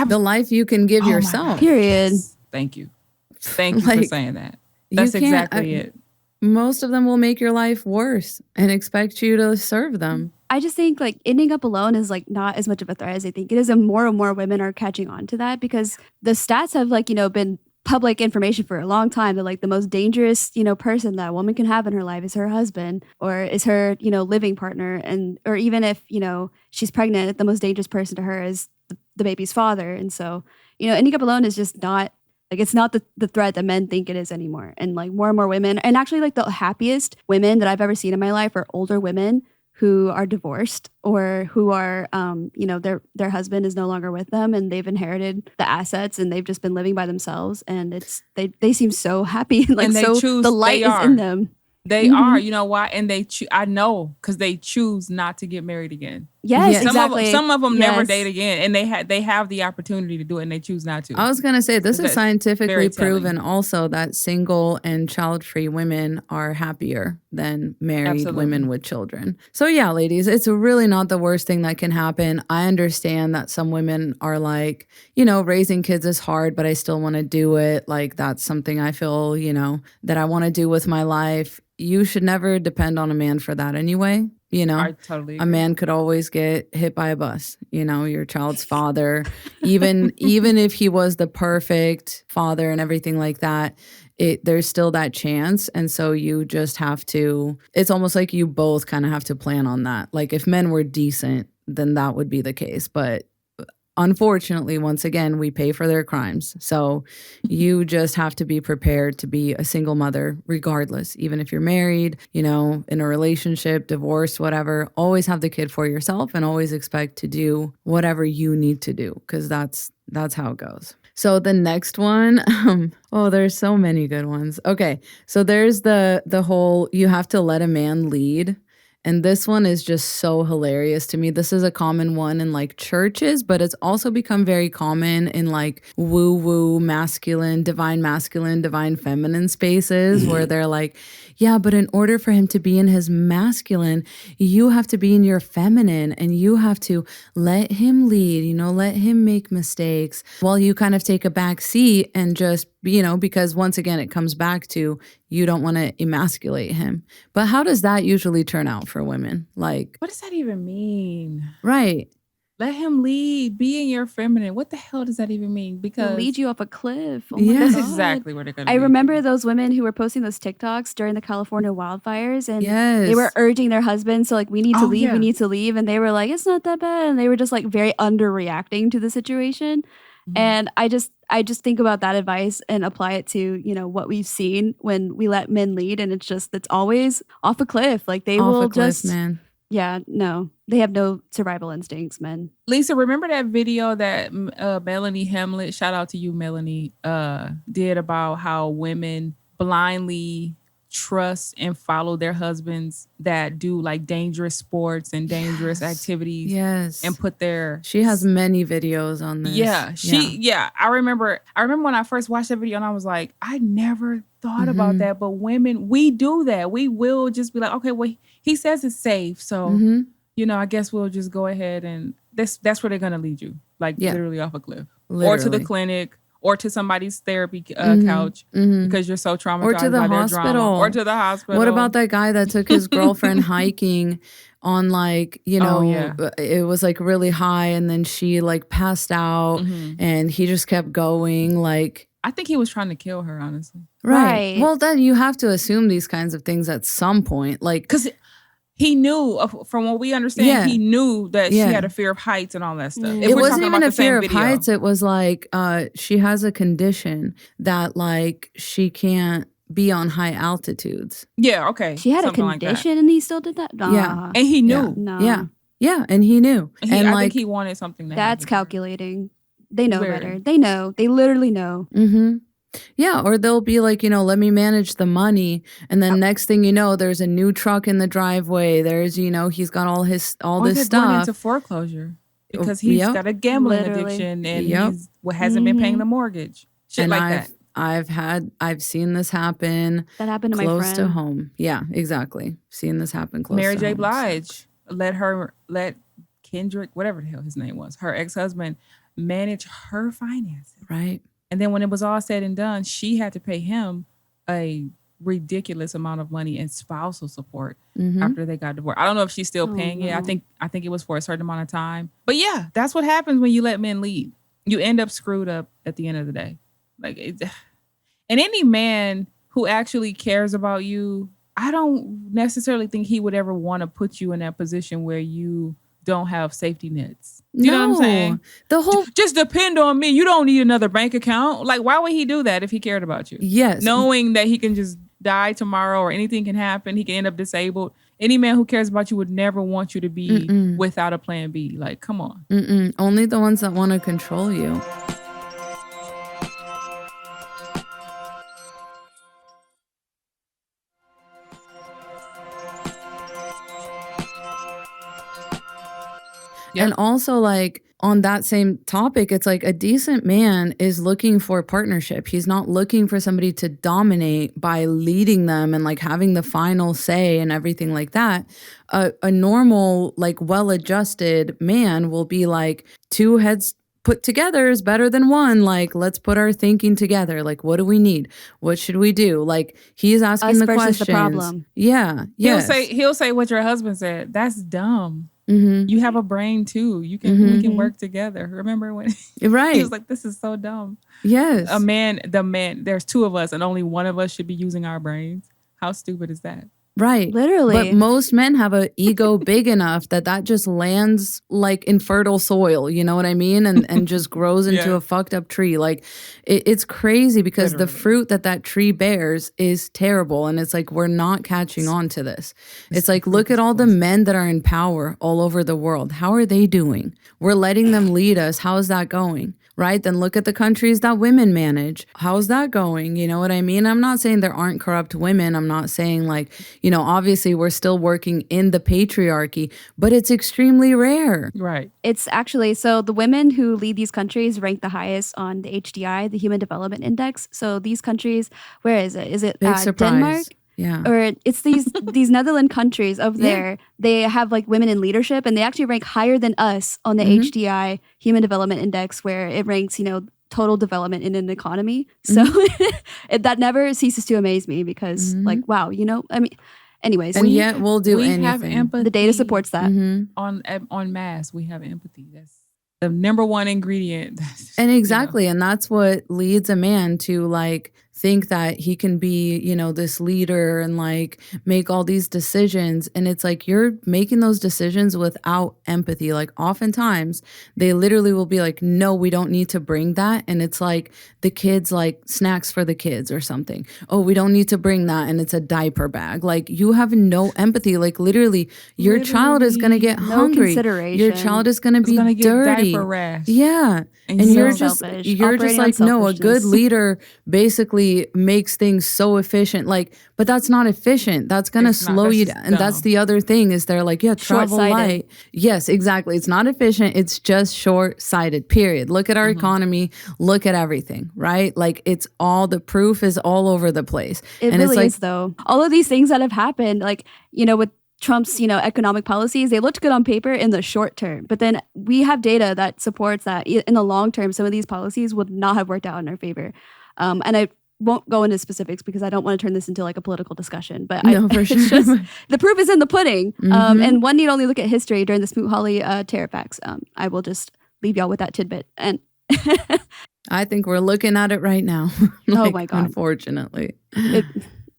The life you can give yourself.
Period.
Thank you. Thank you for saying that. That's exactly it.
Most of them will make your life worse and expect you to serve them.
I just think like ending up alone is like not as much of a threat as I think it is. And more women are catching on to that, because the stats have been public information for a long time that like the most dangerous, person that a woman can have in her life is her husband or is her, living partner. Or even if, she's pregnant, the most dangerous person to her is the baby's father. And so, ending up alone is just not like, it's not the threat that men think it is anymore. And like more and more women, and actually like the happiest women that I've ever seen in my life are older women who are divorced or who are, their husband is no longer with them and they've inherited the assets and they've just been living by themselves. And they seem so happy and the light is in them.
They are, you know why? And I know, because they choose not to get married again.
Yes, exactly.
Some of them never date again, and they have the opportunity to do it, and they choose not to.
I was going to say, this is scientifically proven also that single and child-free women are happier than married women with children. So yeah, ladies, it's really not the worst thing that can happen. I understand that some women are like, raising kids is hard, but I still want to do it. Like that's something I feel, that I want to do with my life. You should never depend on a man for that anyway.
I totally agree.
A man could always get hit by a bus, your child's father, even if he was the perfect father and everything like that, there's still that chance. And so you just have to, it's almost like you both kind of have to plan on that. Like if men were decent, then that would be the case. But unfortunately, once again, we pay for their crimes. So you just have to be prepared to be a single mother regardless, even if you're married, in a relationship, divorced, whatever. Always have the kid for yourself and always expect to do whatever you need to do, because that's how it goes. So the next one, there's so many good ones. Okay, so there's the whole you have to let a man lead. And this one is just so hilarious to me. This is a common one in like churches, but it's also become very common in like woo-woo masculine, divine feminine spaces where they're like, yeah, but in order for him to be in his masculine, you have to be in your feminine and you have to let him lead, let him make mistakes while you kind of take a back seat and just, because once again, it comes back to you don't want to emasculate him. But how does that usually turn out for women? Like,
what does that even mean?
Right.
Let him lead. Be in your feminine. What the hell does that even mean? Because
he'll lead you off a cliff.
Oh my God.
That's exactly where they're going to be.
I remember those women who were posting those TikToks during the California wildfires, and they were urging their husbands, so like, we need to leave, we need to leave. And they were like, it's not that bad. And they were just like very underreacting to the situation. Mm-hmm. And I just think about that advice and apply it to, what we've seen when we let men lead. And it's always off a cliff. Like they will just, man. Yeah, no, they have no survival instincts, men.
Lisa, remember that video that Melanie Hemlet, shout out to you, Melanie, did about how women blindly trust and follow their husbands that do like dangerous sports and dangerous activities.
Yes.
And put their...
She has many videos on this.
Yeah. I remember when I first watched that video and I was like, I never thought about that. But women, we do that. We will just be like, okay, well, he says it's safe. So, I guess we'll just go ahead and that's where they're going to lead you. Like literally off a cliff. Literally. Or to the clinic. Or to somebody's therapy couch because you're so traumatized by their drama. Or to the hospital.
What about that guy that took his girlfriend hiking on like, it was like really high and then she like passed out and he just kept going like.
I think he was trying to kill her, honestly.
Right. Well, then you have to assume these kinds of things at some point. Like,
because he knew, from what we understand, he knew that she had a fear of heights and all that stuff.
It wasn't even a fear of heights. It was like she has a condition that like she can't be on high altitudes.
Yeah, okay.
She had a condition and he still did that? Nah.
Yeah. And he knew.
Yeah. No.
Yeah, and he knew.
And I think he wanted something to
That's
happen.
calculating. They know better. They know. They literally know.
Mm-hmm. Yeah, or they'll be like, let me manage the money. And then next thing you know, there's a new truck in the driveway. There's, he's got all this stuff.
Going into foreclosure because he's got a gambling addiction and he hasn't been paying the mortgage. Shit like that.
I've seen this happen.
That happened to my friend.
Close to home. Yeah, exactly. Seen this happen close
Mary
to
J.
home.
Blige let Kendrick, whatever the hell his name was, her ex-husband, manage her finances.
Right.
And then when it was all said and done, she had to pay him a ridiculous amount of money in spousal support after they got divorced. I don't know if she's still paying it. I think it was for a certain amount of time. But yeah, that's what happens when you let men lead. You end up screwed up at the end of the day. Like, and any man who actually cares about you, I don't necessarily think he would ever want to put you in that position where you don't have safety nets. You know what I'm saying?
The whole
just depend on me. You don't need another bank account. Like, why would he do that if he cared about you?
Yes.
Knowing that he can just die tomorrow or anything can happen. He can end up disabled. Any man who cares about you would never want you to be without a plan B. Like, come on.
Only the ones that want to control you. Yep. And also, like, on that same topic, it's like a decent man is looking for partnership. He's not looking for somebody to dominate by leading them and like having the final say and everything like that. A normal, like, well-adjusted man will be like, two heads put together is better than one. Like, let's put our thinking together. Like, what do we need? What should we do? Like, he's asking the questions.
The problem.
Yeah. Yes.
He'll say what your husband said. That's dumb. You have a brain too. We can work together. Remember when he was like, this is so dumb.
Yes.
The man, there's two of us and only one of us should be using our brains. How stupid is that?
Right.
Literally.
But most men have an ego big enough that just lands like in fertile soil, you know what I mean? And just grows into a fucked up tree. Like it's crazy because the fruit that tree bears is terrible. And it's like, we're not catching on to this. It's like, look at all the men that are in power all over the world. How are they doing? We're letting them lead us. How is that going? Right? Then look at the countries that women manage. How's that going? You know what I mean? I'm not saying there aren't corrupt women. I'm not saying like, obviously we're still working in the patriarchy, but it's extremely rare.
Right.
It's actually, so the women who lead these countries rank the highest on the HDI, the Human Development Index. So these countries, where is it? Is it Denmark?
Yeah.
Or it's these Netherlands countries over there. They have like women in leadership and they actually rank higher than us on the HDI Human Development Index, where it ranks, total development in an economy. So that never ceases to amaze me because like, wow, I mean, anyways.
And yet we'll do anything.
Have empathy.
The data supports that.
On mass, we have empathy. That's the number one ingredient.
And exactly. And that's what leads a man to like think that he can be, this leader and like make all these decisions. And it's like, you're making those decisions without empathy. Like oftentimes they literally will be like, no, we don't need to bring that. And it's like the kids, like snacks for the kids or something. Oh, we don't need to bring that. And it's a diaper bag. Like you have no empathy. Like literally your child is going to get hungry. Your child is going to be dirty.
Diaper rash.
Yeah. And you're just like, no, a good leader basically makes things so efficient. Like, but that's not efficient. That's going to slow you down. And that's the other thing is they're like, travel light. Yes, exactly. It's not efficient. It's just short-sighted, period. Look at our economy. Look at everything, right? Like it's all, the proof is all over the place.
It
and
really
it's like,
is though. All of these things that have happened, like, with Trump's, economic policies, they looked good on paper in the short term. But then we have data that supports that in the long term, some of these policies would not have worked out in our favor. And won't go into specifics because I don't want to turn this into like a political discussion. But
No, for sure.
it's just, the proof is in the pudding.
Mhm.
And one need only look at history during the Smoot-Hawley terror facts. I will just leave y'all with that tidbit. And
I think we're looking at it right now.
Oh my God.
Unfortunately.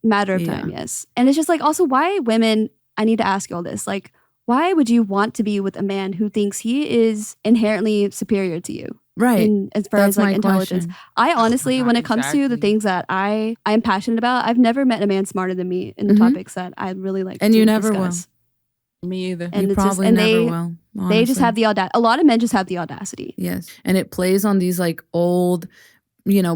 Matter of time, yes. And it's just like, also, why women, I need to ask you all this, like, why would you want to be with a man who thinks he is inherently superior to you?
Right.
As far
That's
as like
my
intelligence.
question.
I honestly,
God,
when it comes to the
exactly.
things that I am passionate about, I've never met a man smarter than me in the
Mhm.
topics that I really like
And
to
you never
discuss.
Me either.
And
You
it's just,
probably
and
never will.
they just
honestly.
have the audacity. A lot of men just have the audacity.
Yes. And it plays on these like old,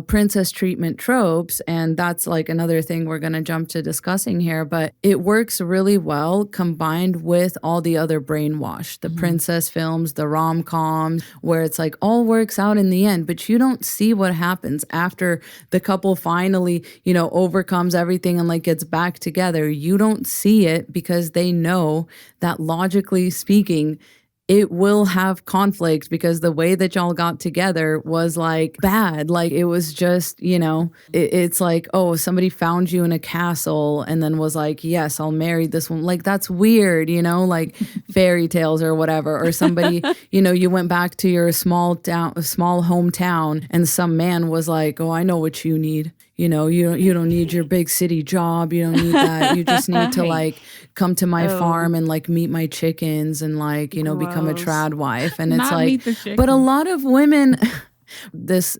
princess treatment tropes. And that's like another thing we're going to jump to discussing here. But it works really well combined with all the other brainwash, the princess films, the rom-coms, where it's like all works out in the end. But you don't see what happens after the couple finally, overcomes everything and like gets back together. You don't see it because they know that logically speaking, it will have conflict because the way that y'all got together was like bad. Like it was just, it's like, oh, somebody found you in a castle and then was like, yes, I'll marry this one. Like that's weird, like fairy tales or whatever. Or somebody, you went back to your small hometown and some man was like, oh, I know what you need. You don't need your big city job. You don't need that. You just need to like come to my farm and like meet my chickens and like, become a
Gross.
trad wife. And it's
Not
like,
meet the chickens.
but a lot of women,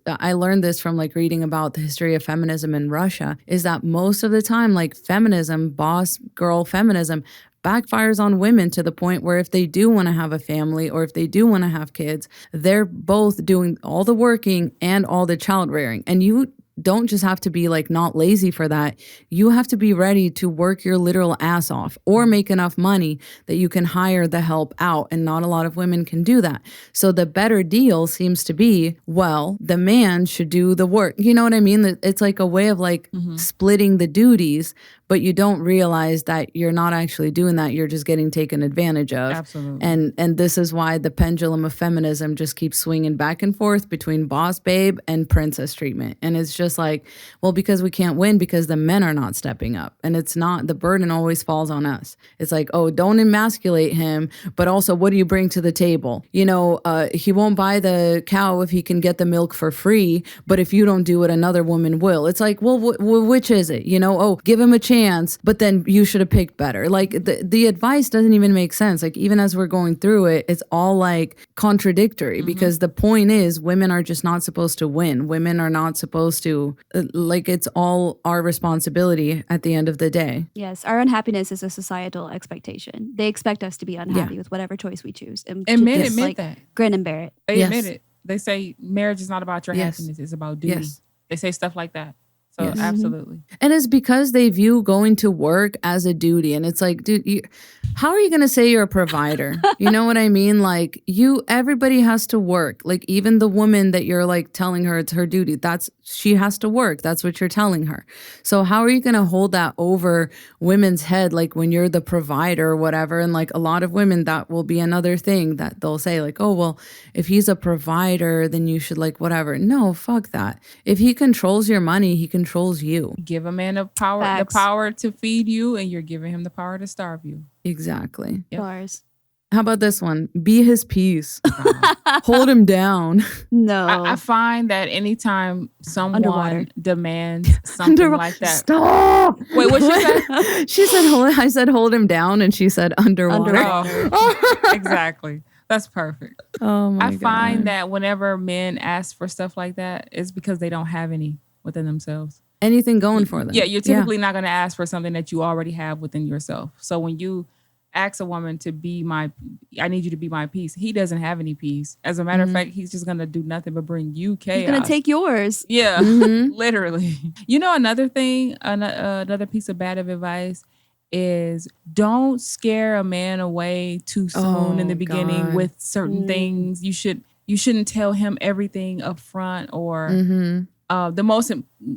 I learned this from like reading about the history of feminism in Russia, is that most of the time, like feminism, boss girl feminism, backfires on women to the point where if they do want to have a family or if they do want to have kids, they're both doing all the working and all the child rearing. And you don't just have to be like not lazy for that. You have to be ready to work your literal ass off or make enough money that you can hire the help out. And not a lot of women can do that. So the better deal seems to be, well, the man should do the work. You know what I mean? It's like a way of like splitting the duties, but you don't realize that you're not actually doing that. You're just getting taken advantage of.
Absolutely.
And this is why the pendulum of feminism just keeps swinging back and forth between boss babe and princess treatment. And it's just like, well, because we can't win because the men are not stepping up. And it's not, the burden always falls on us. It's like, oh, don't emasculate him, but also what do you bring to the table? He won't buy the cow if he can get the milk for free, but if you don't do it, another woman will. It's like, well, which is it? Give him a chance, but then you should have picked better. Like the advice doesn't even make sense. Like even as we're going through it, it's all like contradictory because the point is women are just not supposed to win. Women are not supposed to, it's all our responsibility at the end of the day.
Yes, our unhappiness is a societal expectation. They expect us to be unhappy with whatever choice we choose. And
men
just,
admit that.
Grin and bear it.
They admit it. They say marriage is not about your
Yes.
happiness. It's about duty.
Yes.
They say stuff like that. So
Yes.
absolutely.
And it's because they view going to work as a duty. And it's like, dude, how are you going to say you're a provider? You know what I mean? Like everybody has to work. Like even the woman that you're like telling her it's her duty, she has to work. That's what you're telling her. So how are you going to hold that over women's head? Like when you're the provider or whatever. And like a lot of women, that will be another thing that they'll say like, oh, well, if he's a provider, then you should like whatever. No, fuck that. If he controls your money, he controls you.
Give a man the power to feed you, and you're giving him the power to starve you.
Exactly.
Yep.
Bars.
How about this one? Be his peace. Hold him down.
No.
I find that anytime someone
Underwater.
demands something like that.
Stop.
Wait, what she said?
She said, I said, hold him down. And she said, underwater.
Exactly. That's perfect.
Oh my God.
I find that whenever men ask for stuff like that, it's because they don't have any within themselves.
Anything going for them.
Yeah, you're typically not going to ask for something that you already have within yourself. So when you ask a woman to be I need you to be my peace, he doesn't have any peace. As a matter of fact, he's just going to do nothing but bring you chaos.
He's going to take yours.
Yeah, literally. Another thing, another piece of bad advice is don't scare a man away too soon in the beginning with certain things. You shouldn't tell him everything up front or the most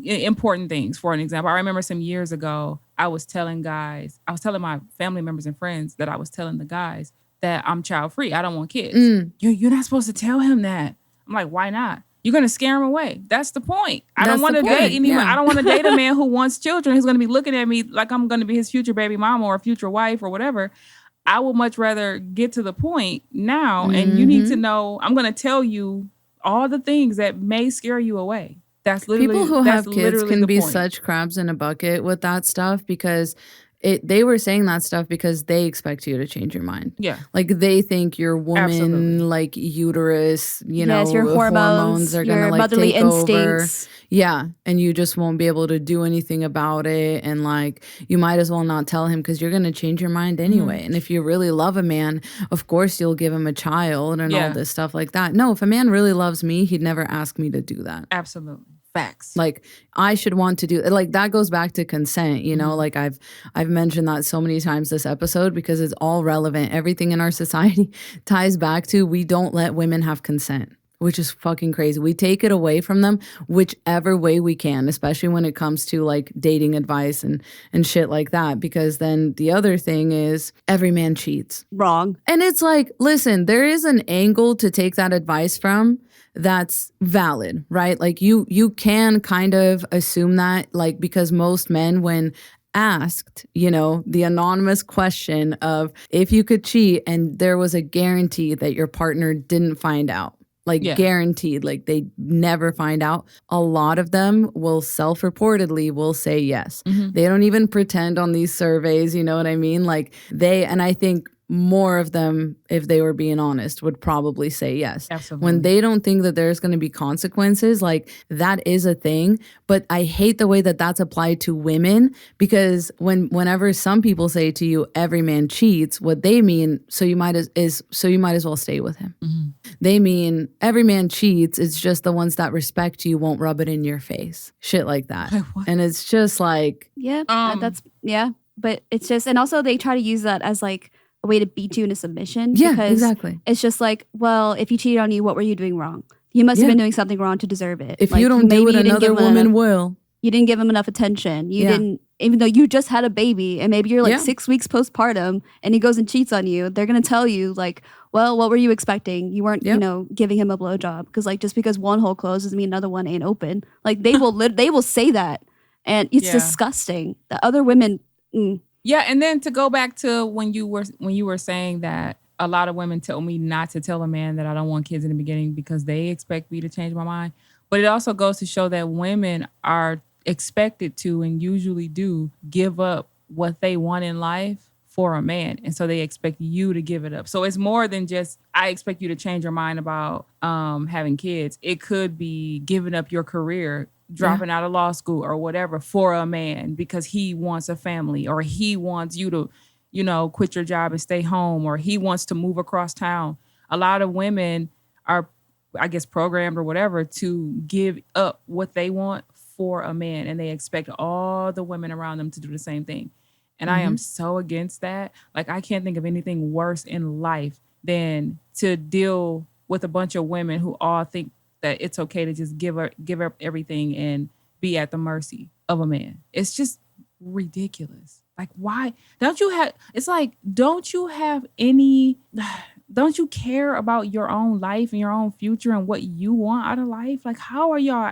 important things. For an example, I remember some years ago, I was telling my family members and friends that I was telling the guys that I'm child free. I don't want kids. You're not supposed to tell him that. I'm like, why not? You're going to scare him away. That's the point. I don't
That's
want
the
to date
point,
anyone.
yeah.
I don't want to date a man who wants children, who's going to be looking at me like I'm going to be his future baby mama or future wife or whatever. I would much rather get to the point now. And you need to know, I'm going to tell you all the things that may scare you away. That's literally
people who
that's
have kids
literally
can
the
be
point.
such crabs in a bucket with that stuff because they were saying that stuff because they expect you to change your mind.
Yeah.
Like they think your woman,
Absolutely.
like uterus, you know,
your hormones,
are
your
gonna like
motherly
take over.
instincts.
Yeah, and you just won't be able to do anything about it, and like you might as well not tell him because you're gonna change your mind anyway. And if you really love a man, of course you'll give him a child and all this stuff like that. No, if a man really loves me, he'd never ask me to do that.
Absolutely. Facts.
Like I should want to do like that goes back to consent, you know, like I've mentioned that so many times this episode because it's all relevant. Everything in our society ties back to we don't let women have consent, which is fucking crazy. We take it away from them whichever way we can, especially when it comes to like dating advice and shit like that. Because then the other thing is every man cheats.
Wrong.
And it's like, listen, there is an angle to take that advice from that's valid, right? Like you can kind of assume that, like, because most men, when asked, you know, the anonymous question of if you could cheat and there was a guarantee that your partner didn't find out, like guaranteed, like they never find out, a lot of them will self-reportedly will say yes. They don't even pretend on these surveys, you know what I mean? Like and I think more of them, if they were being honest, would probably say yes.
Absolutely.
When they don't think that there's going to be consequences, like that is a thing. But I hate the way that that's applied to women because whenever some people say to you, every man cheats, what they mean, so you might as well stay with him. They mean every man cheats. It's just the ones that respect you won't rub it in your face. Shit like that. And it's just like,
but it's just, and also they try to use that as like a way to beat you into submission.
Yeah,
because
exactly.
It's just like, well, if he cheated on you, what were you doing wrong? You must have been doing something wrong to deserve it.
If you don't do it, another woman will.
You didn't give him enough attention. You didn't, even though you just had a baby and maybe you're like 6 weeks postpartum and he goes and cheats on you, they're going to tell you like, well, what were you expecting? You weren't, you know, giving him a blowjob. Because like, just because one hole closed doesn't mean another one ain't open. Like they will, they will say that. And it's disgusting. The other women.
Yeah, and then to go back to when you were saying that a lot of women tell me not to tell a man that I don't want kids in the beginning because they expect me to change my mind. But it also goes to show that women are expected to and usually do give up what they want in life for a man. And so they expect you to give it up. So it's more than just, I expect you to change your mind about having kids. It could be giving up your career, dropping out of law school or whatever for a man because he wants a family or he wants you to, you know, quit your job and stay home or he wants to move across town. A lot of women are, I guess, programmed or whatever to give up what they want for a man and they expect all the women around them to do the same thing. And I am so against that. Like, I can't think of anything worse in life than to deal with a bunch of women who all think that it's okay to just give up everything and be at the mercy of a man. It's just ridiculous. Like, why don't you have, it's like, don't you care about your own life and your own future and what you want out of life? Like, how are y'all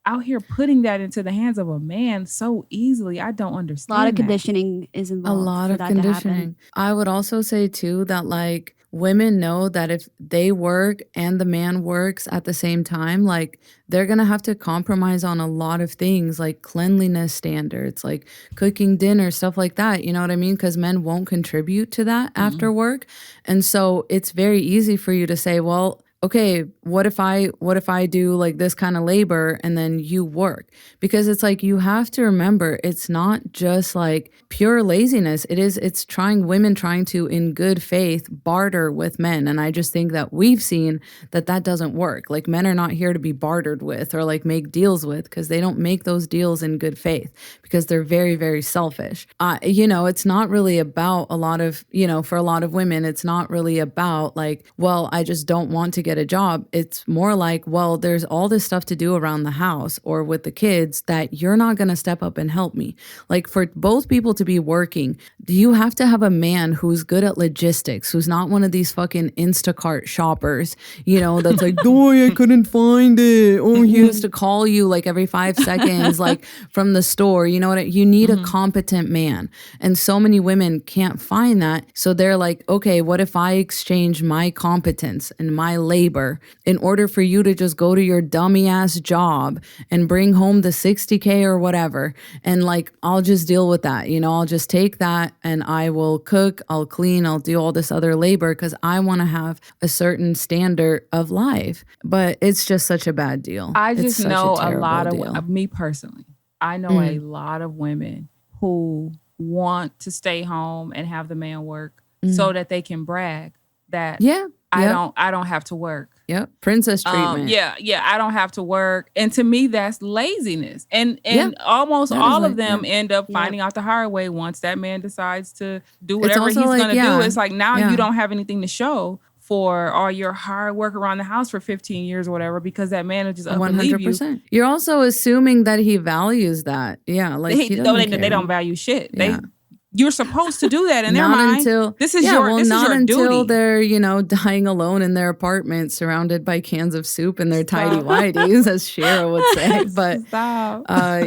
out here putting that into the hands of a man so easily? I don't understand.
A lot of conditioning is involved.
A lot of conditioning. I would also say too that like women know that if they work and the man works at the same time, like they're going to have to compromise on a lot of things like cleanliness standards, like cooking dinner, stuff like that. You know what I mean? Because men won't contribute to that after work. And so it's very easy for you to say, well, okay, what if I do like this kind of labor and then you work? Because it's like, you have to remember, it's not just like pure laziness. It's women trying to, in good faith, barter with men. And I just think that we've seen that doesn't work. Like, men are not here to be bartered with or like make deals with, because they don't make those deals in good faith because they're very, very selfish. It's not really about for a lot of women, it's not really about like, well, I just don't want to get a job. It's more like, well, there's all this stuff to do around the house or with the kids that you're not going to step up and help me. Like, for both people to be working, you have to have a man who's good at logistics, who's not one of these fucking Instacart shoppers, you know, that's like, boy, I couldn't find it. Oh, he has to call you like every 5 seconds, like from the store. You know what? You need a competent man. And so many women can't find that. So they're like, okay, what if I exchange my competence and my labor in order for you to just go to your dummy ass job and bring home the 60K or whatever? And like, I'll just deal with that. You know, I'll just take that and I will cook, I'll clean, I'll do all this other labor because I want to have a certain standard of life. But it's just such a bad deal.
I just know a lot of, me personally, I know a lot of women who want to stay home and have the man work so that they can brag that I don't have to work.
Yep. Princess treatment.
I don't have to work. And to me, that's laziness. And almost all of them end up finding out the hard way once that man decides to do whatever he's going to do. It's like now you don't have anything to show for all your hard work around the house for 15 years or whatever because that man will just up and leave you.
You're also assuming that he values that. Yeah. Like
they don't value shit. Yeah. You're supposed to do that in their mind. This is your
until
duty.
They're, you know, dying alone in their apartment surrounded by cans of soup and their tidy whities, as Shira would say. But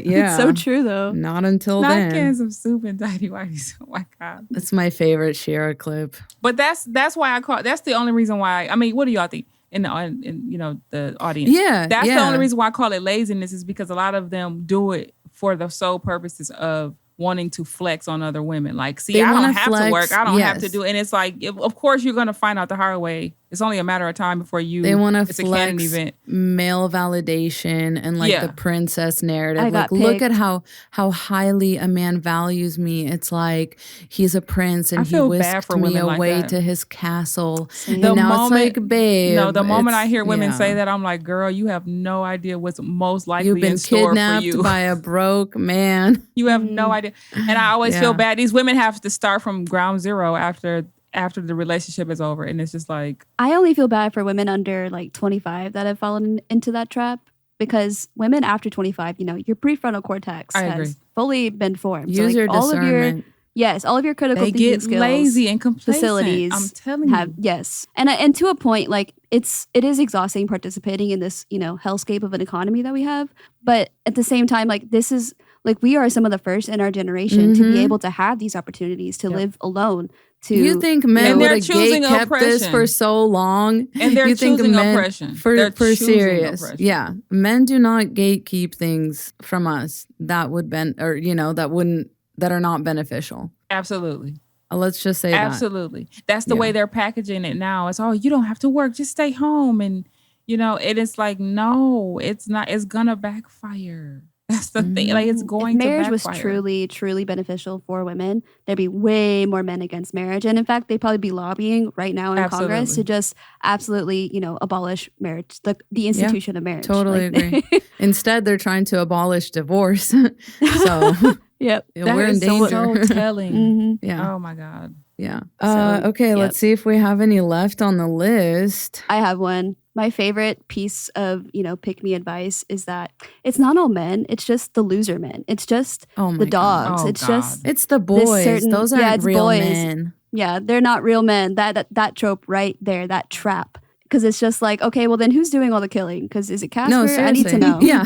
it's so true though.
Not until then.
Not cans of soup and tidy whities. Oh my God.
That's my favorite Shira clip.
But that's why that's the only reason why. I mean, what do y'all think? In you know, the audience.
Yeah.
That's the only reason why I call it laziness is because a lot of them do it for the sole purposes of wanting to flex on other women. Like, see, I don't have to work. I don't have to do it. And it's like, of course, you're going to find out the hard way. It's only a matter of time before
they want to
flex
male validation and like the princess narrative. Like, look at how highly a man values me. It's like he's a prince and he whisked me away to his castle. And now it's like, babe.
No, the moment I hear women say that, I'm like, girl, you have no idea what's most likely in store for you.
You've been kidnapped by a broke man.
You have no idea. And I always feel bad. These women have to start from ground zero after the relationship is over. And it's just like,
I only feel bad for women under like 25 that have fallen into that trap, because women after 25, you know, your prefrontal cortex has fully been formed.
Use your discernment.
All of your critical thinking skills,
lazy and complacent.
Facilities,
I'm telling you.
And to a point, like it is exhausting participating in this, you know, hellscape of an economy that we have. But at the same time, like this is like we are some of the first in our generation to be able to have these opportunities to live alone.
You think men would have kept this for so long?
And they're choosing oppression.
For serious. Oppression. Yeah. Men do not gatekeep things from us that would that are not beneficial.
Absolutely.
Let's just say
absolutely. That's the way they're packaging it now. It's you don't have to work, just stay home. And you know, it is like, no, it's not. It's gonna backfire. That's the thing. Like, it's going to backfire.
If marriage was truly, truly beneficial for women, there'd be way more men against marriage. And in fact, they'd probably be lobbying right now in Congress to just absolutely, you know, abolish marriage, the institution of marriage.
Totally agree. Instead, they're trying to abolish divorce. So, we're in danger.
So telling. Yeah. Oh my God.
Yeah. Let's see if we have any left on the list.
I have one. My favorite piece of, you know, pick me advice is that it's not all men. It's just the loser men. It's just the dogs.
It's the boys. Those aren't real men.
Yeah, they're not real men. That trope right there, that trap. Because it's just like, okay, well then who's doing all the killing? Because is it Casper?
No, seriously.
I need to know.
Yeah.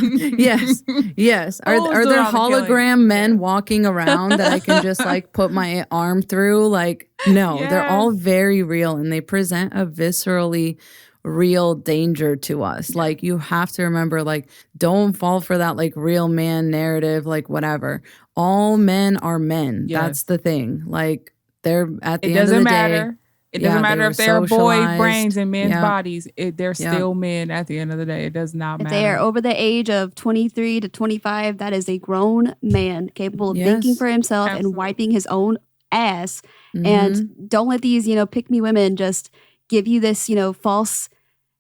Yes. Are there hologram men walking around that I can just like put my arm through? Like, no, they're all very real and they present a viscerally real danger to us. Like, you have to remember, like, don't fall for that like real man narrative, like whatever. All men are men. That's the thing. Like, they're at the end of the day.
It doesn't matter if they're boy brains and men's bodies. They're still men at the end of the day. It does not matter.
If they are over the age of 23 to 25, that is a grown man capable of thinking for himself and wiping his own ass. And don't let these, you know, pick me women just give you this, you know, false,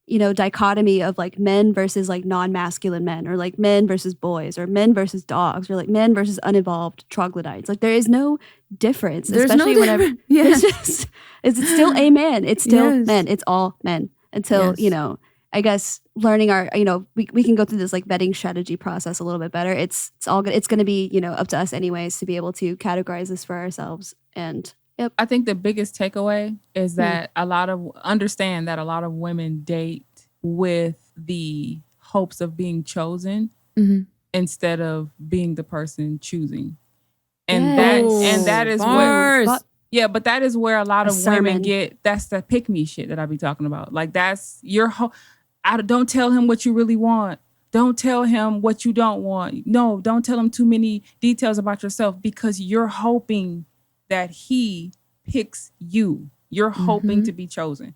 you know, dichotomy of like men versus like non-masculine men, or like men versus boys, or men versus dogs, or like men versus unevolved troglodytes. Like, there is no difference.
There's
especially
no
whenever
difference.
it's still a man. It's still men. It's all men until, you know, I guess learning our, we can go through this like vetting strategy process a little bit better. It's all good. It's going to be, up to us anyways to be able to categorize this for ourselves. And yep.
I think the biggest takeaway is that understand that a lot of women date with the hopes of being chosen instead of being the person choosing. And that is
bars.
but that is where a lot of women that's the pick me shit that I be talking about. Like that's don't tell him what you really want. Don't tell him what you don't want. No, don't tell him too many details about yourself because you're hoping that he picks you. You're hoping to be chosen.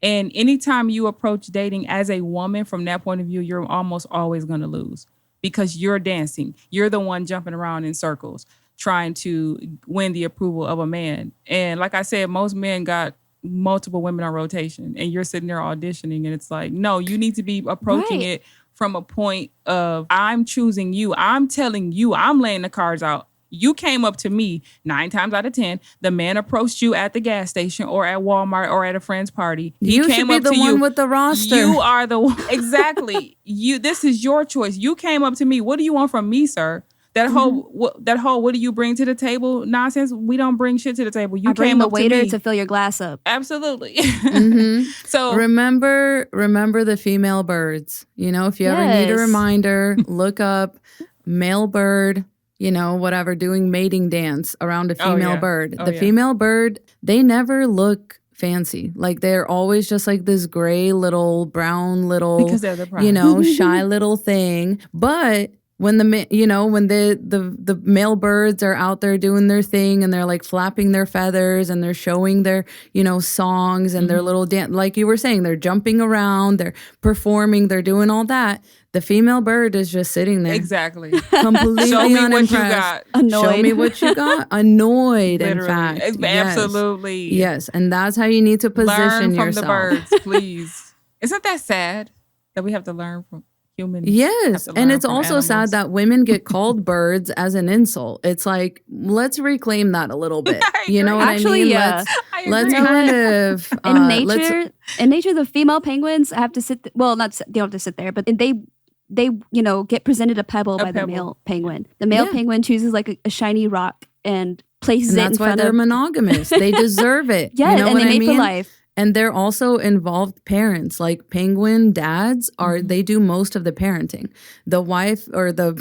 And anytime you approach dating as a woman from that point of view, you're almost always going to lose because you're dancing. You're the one jumping around in circles, trying to win the approval of a man. And like I said, most men got multiple women on rotation and you're sitting there auditioning and it's like, no, you need to be approaching it from a point of I'm choosing you. I'm telling you, I'm laying the cards out. You came up to me 9 times out of 10. The man approached you at the gas station or at Walmart or at a friend's party.
He came up to you. You should be the one with the roster.
You are the one. Exactly. This is your choice. You came up to me. What do you want from me, sir? That whole what do you bring to the table nonsense? We don't bring shit to the table. You
bring
came
the
up
waiter
to me
to fill your glass up.
Absolutely.
So remember the female birds. If you ever need a reminder, look up male bird. Whatever, doing mating dance around a female bird. The female bird, they never look fancy. Like they're always just like this gray little, brown little,
because they're the prize.
Shy little thing. But when the male birds are out there doing their thing and they're like flapping their feathers and they're showing their, songs and their little dance, like you were saying, they're jumping around, they're performing, they're doing all that. The female bird is just sitting there.
Exactly.
Completely
Show me
unimpressed.
What you got.
Annoyed.
Show me what you got. Annoyed, in fact.
Absolutely.
Yes. And that's how you need to position
learn from
yourself.
The birds, please. Isn't that sad that we have to learn from humans?
Yes. And it's also
animals.
sad that women get called birds as an insult. It's like, let's reclaim that a little bit. You know what I mean?
Yeah.
Let's kind of...
in nature, the female penguins have to sit... they don't have to sit there, but they get presented a pebble by the male penguin. The male penguin chooses like a shiny rock and places it in front of...
That's why they're monogamous. They deserve it.
Yeah,
you know
and they mate
mean?
for life.
And they're also involved parents. Like penguin dads they do most of the parenting. The wife or the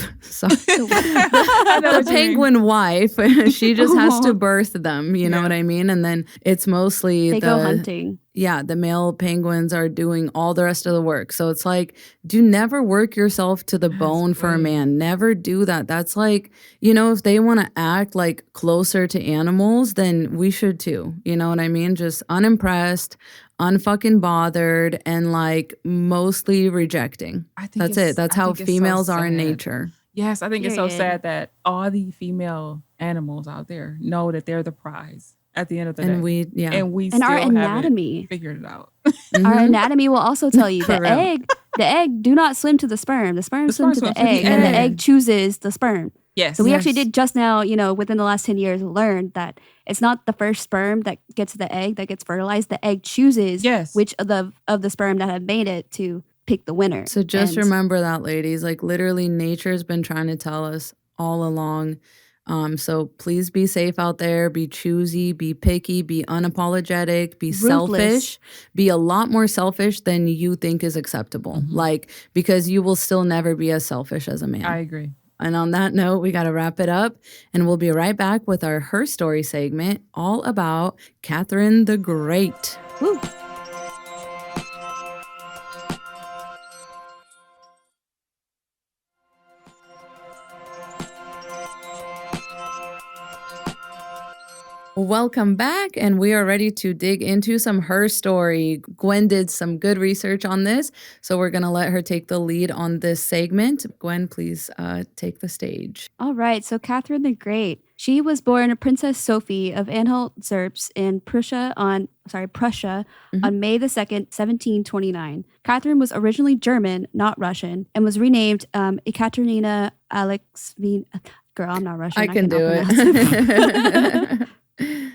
penguin wife, she just has to birth them. You know what I mean? And then it's mostly
they go hunting.
Yeah, the male penguins are doing all the rest of the work. So it's like, do never work yourself to the bone for a man. Never do that. That's like, if they want to act like closer to animals, then we should too. You know what I mean? Just unimpressed, unfucking bothered, and like mostly rejecting. That's it. That's how females are in nature.
Yes, I think it's so sad that all the female animals out there know that they're the prize. At the end of the day. And we still
our anatomy
haven't figured it out.
Our anatomy will also tell you the egg do not swim to the sperm. The sperm swims to the egg, and the egg chooses the sperm.
Yes.
So we actually did just now, within the last 10 years, learn that it's not the first sperm that gets to the egg that gets fertilized. The egg chooses which of the sperm that have made it to pick the winner.
So just remember that, ladies. Like literally, nature's been trying to tell us all along. So please be safe out there, be choosy, be picky, be unapologetic, be selfish, be a lot more selfish than you think is acceptable. Like, because you will still never be as selfish as a man.
I agree.
And on that note, we got to wrap it up and we'll be right back with our Her Story segment all about Catherine the Great.
Woo.
Welcome back, and we are ready to dig into some Her Story. Gwen did some good research on this, so we're going to let her take the lead on this segment. Gwen, please take the stage.
All right, so Catherine the Great. She was born Princess Sophie of Anhalt-Zerbst in Prussia on May the 2nd, 1729. Catherine was originally German, not Russian, and was renamed Ekaterina Alexeyevna. Girl, I'm not Russian.
I can do it.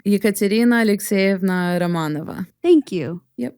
Ekaterina Alexeyevna Romanova.
Thank you.
Yep.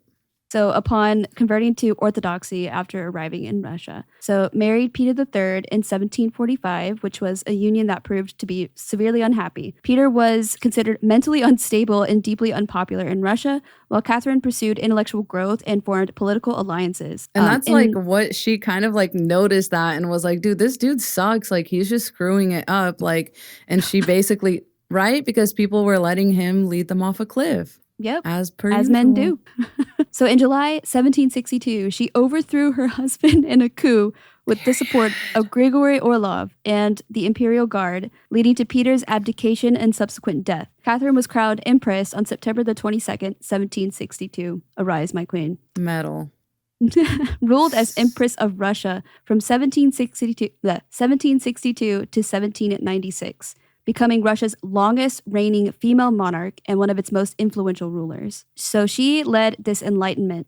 So upon converting to Orthodoxy after arriving in Russia. So married Peter III in 1745, which was a union that proved to be severely unhappy. Peter was considered mentally unstable and deeply unpopular in Russia, while Catherine pursued intellectual growth and formed political alliances.
And that's like what she kind of like noticed that and was like, dude, this dude sucks. Like he's just screwing it up. Like, and she basically, right? Because people were letting him lead them off a cliff.
Yep.
As
men do. So in July 1762, she overthrew her husband in a coup with the support of Grigory Orlov and the Imperial Guard, leading to Peter's abdication and subsequent death. Catherine was crowned empress on September the 22nd, 1762. Arise, my queen.
Medal.
Ruled as Empress of Russia from 1762 to 1796. Becoming Russia's longest reigning female monarch and one of its most influential rulers. So she led this Enlightenment,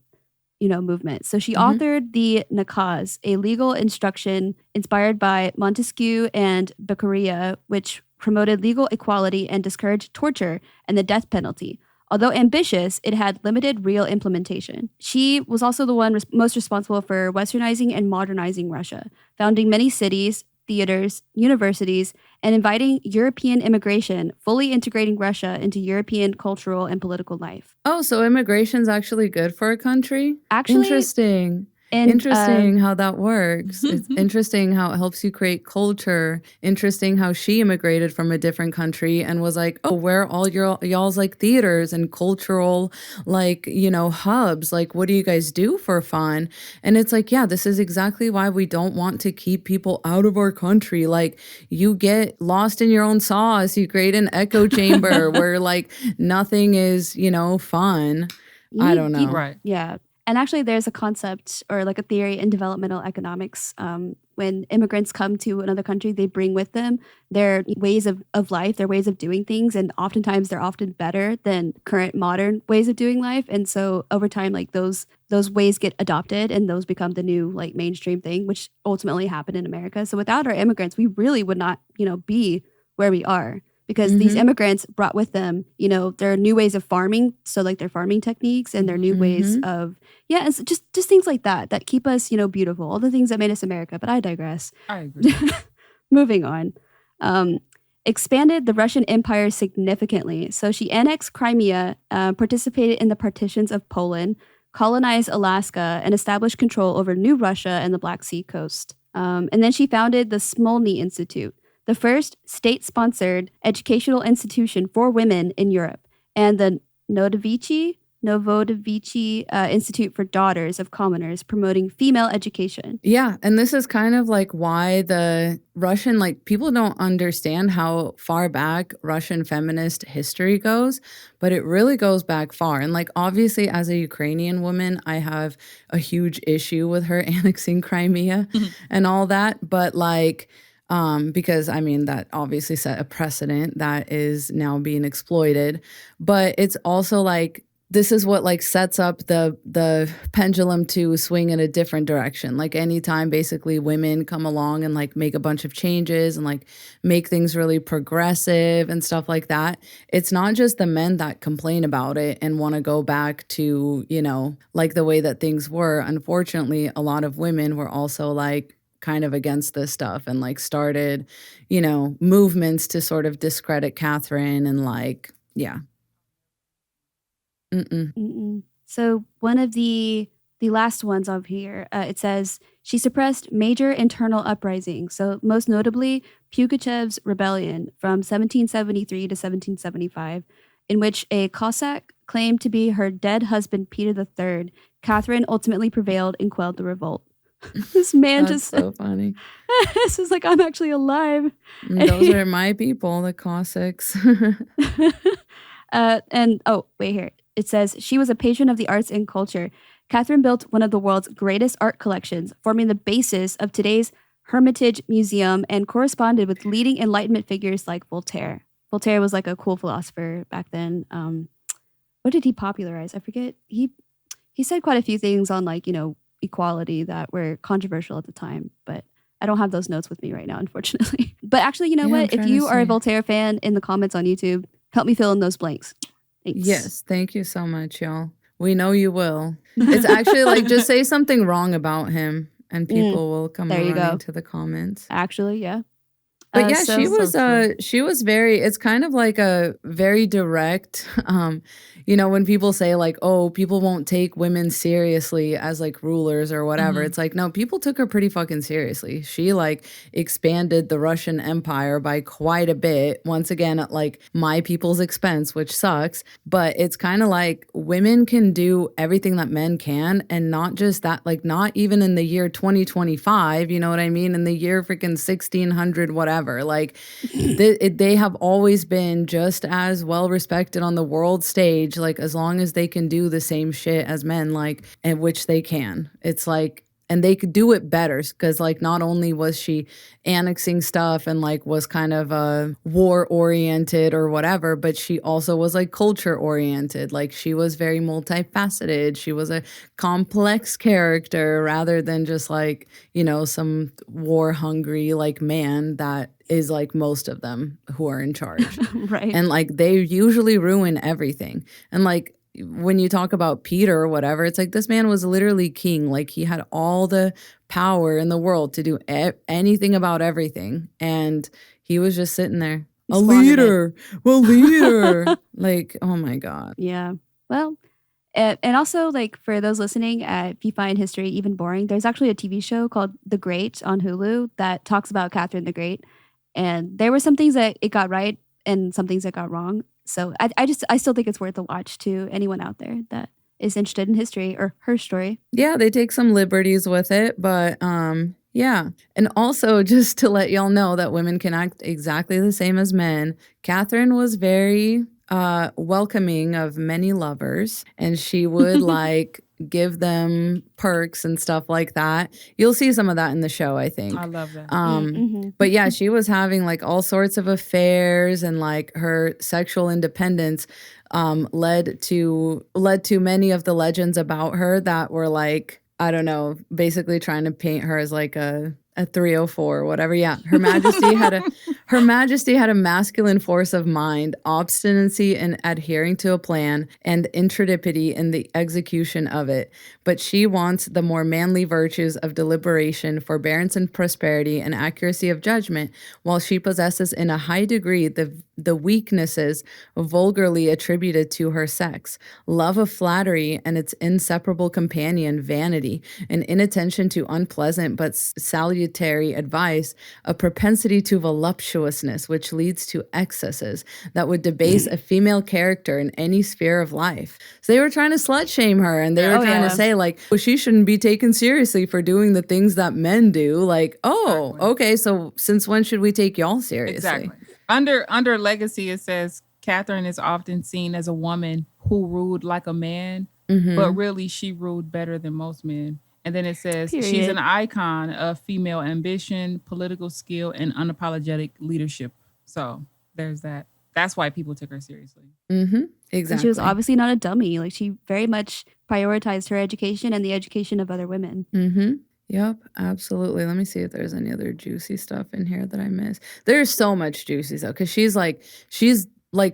movement. So she authored the Nakaz, a legal instruction inspired by Montesquieu and Beccaria, which promoted legal equality and discouraged torture and the death penalty. Although ambitious, it had limited real implementation. She was also the one most responsible for westernizing and modernizing Russia, founding many cities, theaters, universities, and inviting European immigration, fully integrating Russia into European cultural and political life.
Oh, so immigration's actually good for a country?
Actually,
interesting. Interesting how that works. It's interesting how it helps you create culture. Interesting how she immigrated from a different country and was like, oh, where are all y'all's like theaters and cultural like, hubs? Like, what do you guys do for fun? And it's like, yeah, this is exactly why we don't want to keep people out of our country. Like, you get lost in your own sauce. You create an echo chamber where like nothing is, fun. I don't know.
Right.
Yeah. And actually, there's a concept or like a theory in developmental economics. When immigrants come to another country, they bring with them their ways of life, their ways of doing things. And oftentimes they're often better than current modern ways of doing life. And so over time, like those ways get adopted and those become the new like mainstream thing, which ultimately happened in America. So without our immigrants, we really would not, be where we are. Because these immigrants brought with them, their new ways of farming. So like their farming techniques and their new ways of, and so just things like that keep us, beautiful. All the things that made us America. But I digress.
I agree.
Moving on. Expanded the Russian Empire significantly. So she annexed Crimea, participated in the partitions of Poland, colonized Alaska, and established control over New Russia and the Black Sea coast. And then she founded the Smolny Institute, the first state-sponsored educational institution for women in Europe, and the Novodevichy Institute for Daughters of Commoners, promoting female education.
Yeah, and this is kind of like why the Russian, like people don't understand how far back Russian feminist history goes, but it really goes back far. And like obviously as a Ukrainian woman, I have a huge issue with her annexing Crimea and all that, but like because I mean, that obviously set a precedent that is now being exploited, but it's also like, this is what like sets up the pendulum to swing in a different direction. Like anytime basically women come along and like make a bunch of changes and like make things really progressive and stuff like that, it's not just the men that complain about it and want to go back to, like the way that things were. Unfortunately, a lot of women were also like kind of against this stuff and like started, movements to sort of discredit Catherine and like, yeah.
So one of the last ones up here, it says she suppressed major internal uprisings. So most notably Pugachev's rebellion from 1773 to 1775, in which a Cossack claimed to be her dead husband Peter III. Catherine ultimately prevailed and quelled the revolt. This man
That's so funny.
This is like, I'm actually alive.
Those are my people, the Cossacks.
And oh, wait here. It says she was a patron of the arts and culture. Catherine built one of the world's greatest art collections, forming the basis of today's Hermitage Museum, and corresponded with leading Enlightenment figures like Voltaire. Voltaire was like a cool philosopher back then. What did he popularize? I forget. He said quite a few things on like, equality that were controversial at the time, but I don't have those notes with me right now, unfortunately. But actually, you know what? If you are a Voltaire fan in the comments on YouTube, help me fill in those blanks. Thanks.
Yes, thank you so much, y'all. We know you will. It's actually like just say something wrong about him and people will come
There you
running
go.
to the comments.
Actually, yeah.
But yeah,
So
she was very, it's kind of like a very direct, you know, when people say like, oh, people won't take women seriously as like rulers or whatever. It's like, no, people took her pretty fucking seriously. She like expanded the Russian Empire by quite a bit. Once again, at like my people's expense, which sucks. But it's kind of like women can do everything that men can. And not just that, like not even in the year 2025, you know what I mean? In the year freaking 1600, whatever. Like they have always been just as well respected on the world stage, like as long as they can do the same shit as men, like, and which they can. It's like, and they could do it better because like not only was she annexing stuff and like was kind of war oriented or whatever, but she also was like culture oriented. Like she was very multifaceted. She was a complex character rather than just like, you know, some war hungry like man that is like most of them who are in charge.
Right.
And like they usually ruin everything. And like when you talk about Peter or whatever, it's like this man was literally king. Like he had all the power in the world to do anything about everything. And he was just sitting there.
He squandered it.
A leader. Like, oh my God.
Yeah. Well, and also like for those listening, if you find history even boring, there's actually a TV show called The Great on Hulu that talks about Catherine the Great. And there were some things that it got right and some things that got wrong. So I still think it's worth a watch to anyone out there that is interested in history or her story.
Yeah, they take some liberties with it, but yeah. And also just to let y'all know that women can act exactly the same as men, Catherine was very welcoming of many lovers, and she would like give them perks and stuff like that. You'll see some of that in the show, I think.
I love that.
But yeah, she was having like all sorts of affairs, and like her sexual independence led to many of the legends about her that were like, I don't know, basically trying to paint her as like a 304 or whatever. Yeah, her majesty had a masculine force of mind, obstinacy in adhering to a plan, and intrepidity in the execution of it. But she wants the more manly virtues of deliberation, forbearance and prosperity, and accuracy of judgment, while she possesses in a high degree the weaknesses vulgarly attributed to her sex, love of flattery and its inseparable companion, vanity, an inattention to unpleasant but salutary advice, a propensity to voluptuousness, which leads to excesses that would debase a female character in any sphere of life. So they were trying to slut shame her, and they were trying to say like, well, she shouldn't be taken seriously for doing the things that men do. Like, oh,
Exactly.
okay, so since when should we take y'all seriously?
Exactly. Under legacy, it says Catherine is often seen as a woman who ruled like a man, but really she ruled better than most men. And then it says she's
Period.
an icon of female ambition, political skill, and unapologetic leadership. So there's that. That's why people took her seriously.
Exactly.
And she was obviously not a dummy. Like she very much prioritized her education and the education of other women.
Yep, absolutely. Let me see if there's any other juicy stuff in here that I missed. There's so much juicy stuff because she's like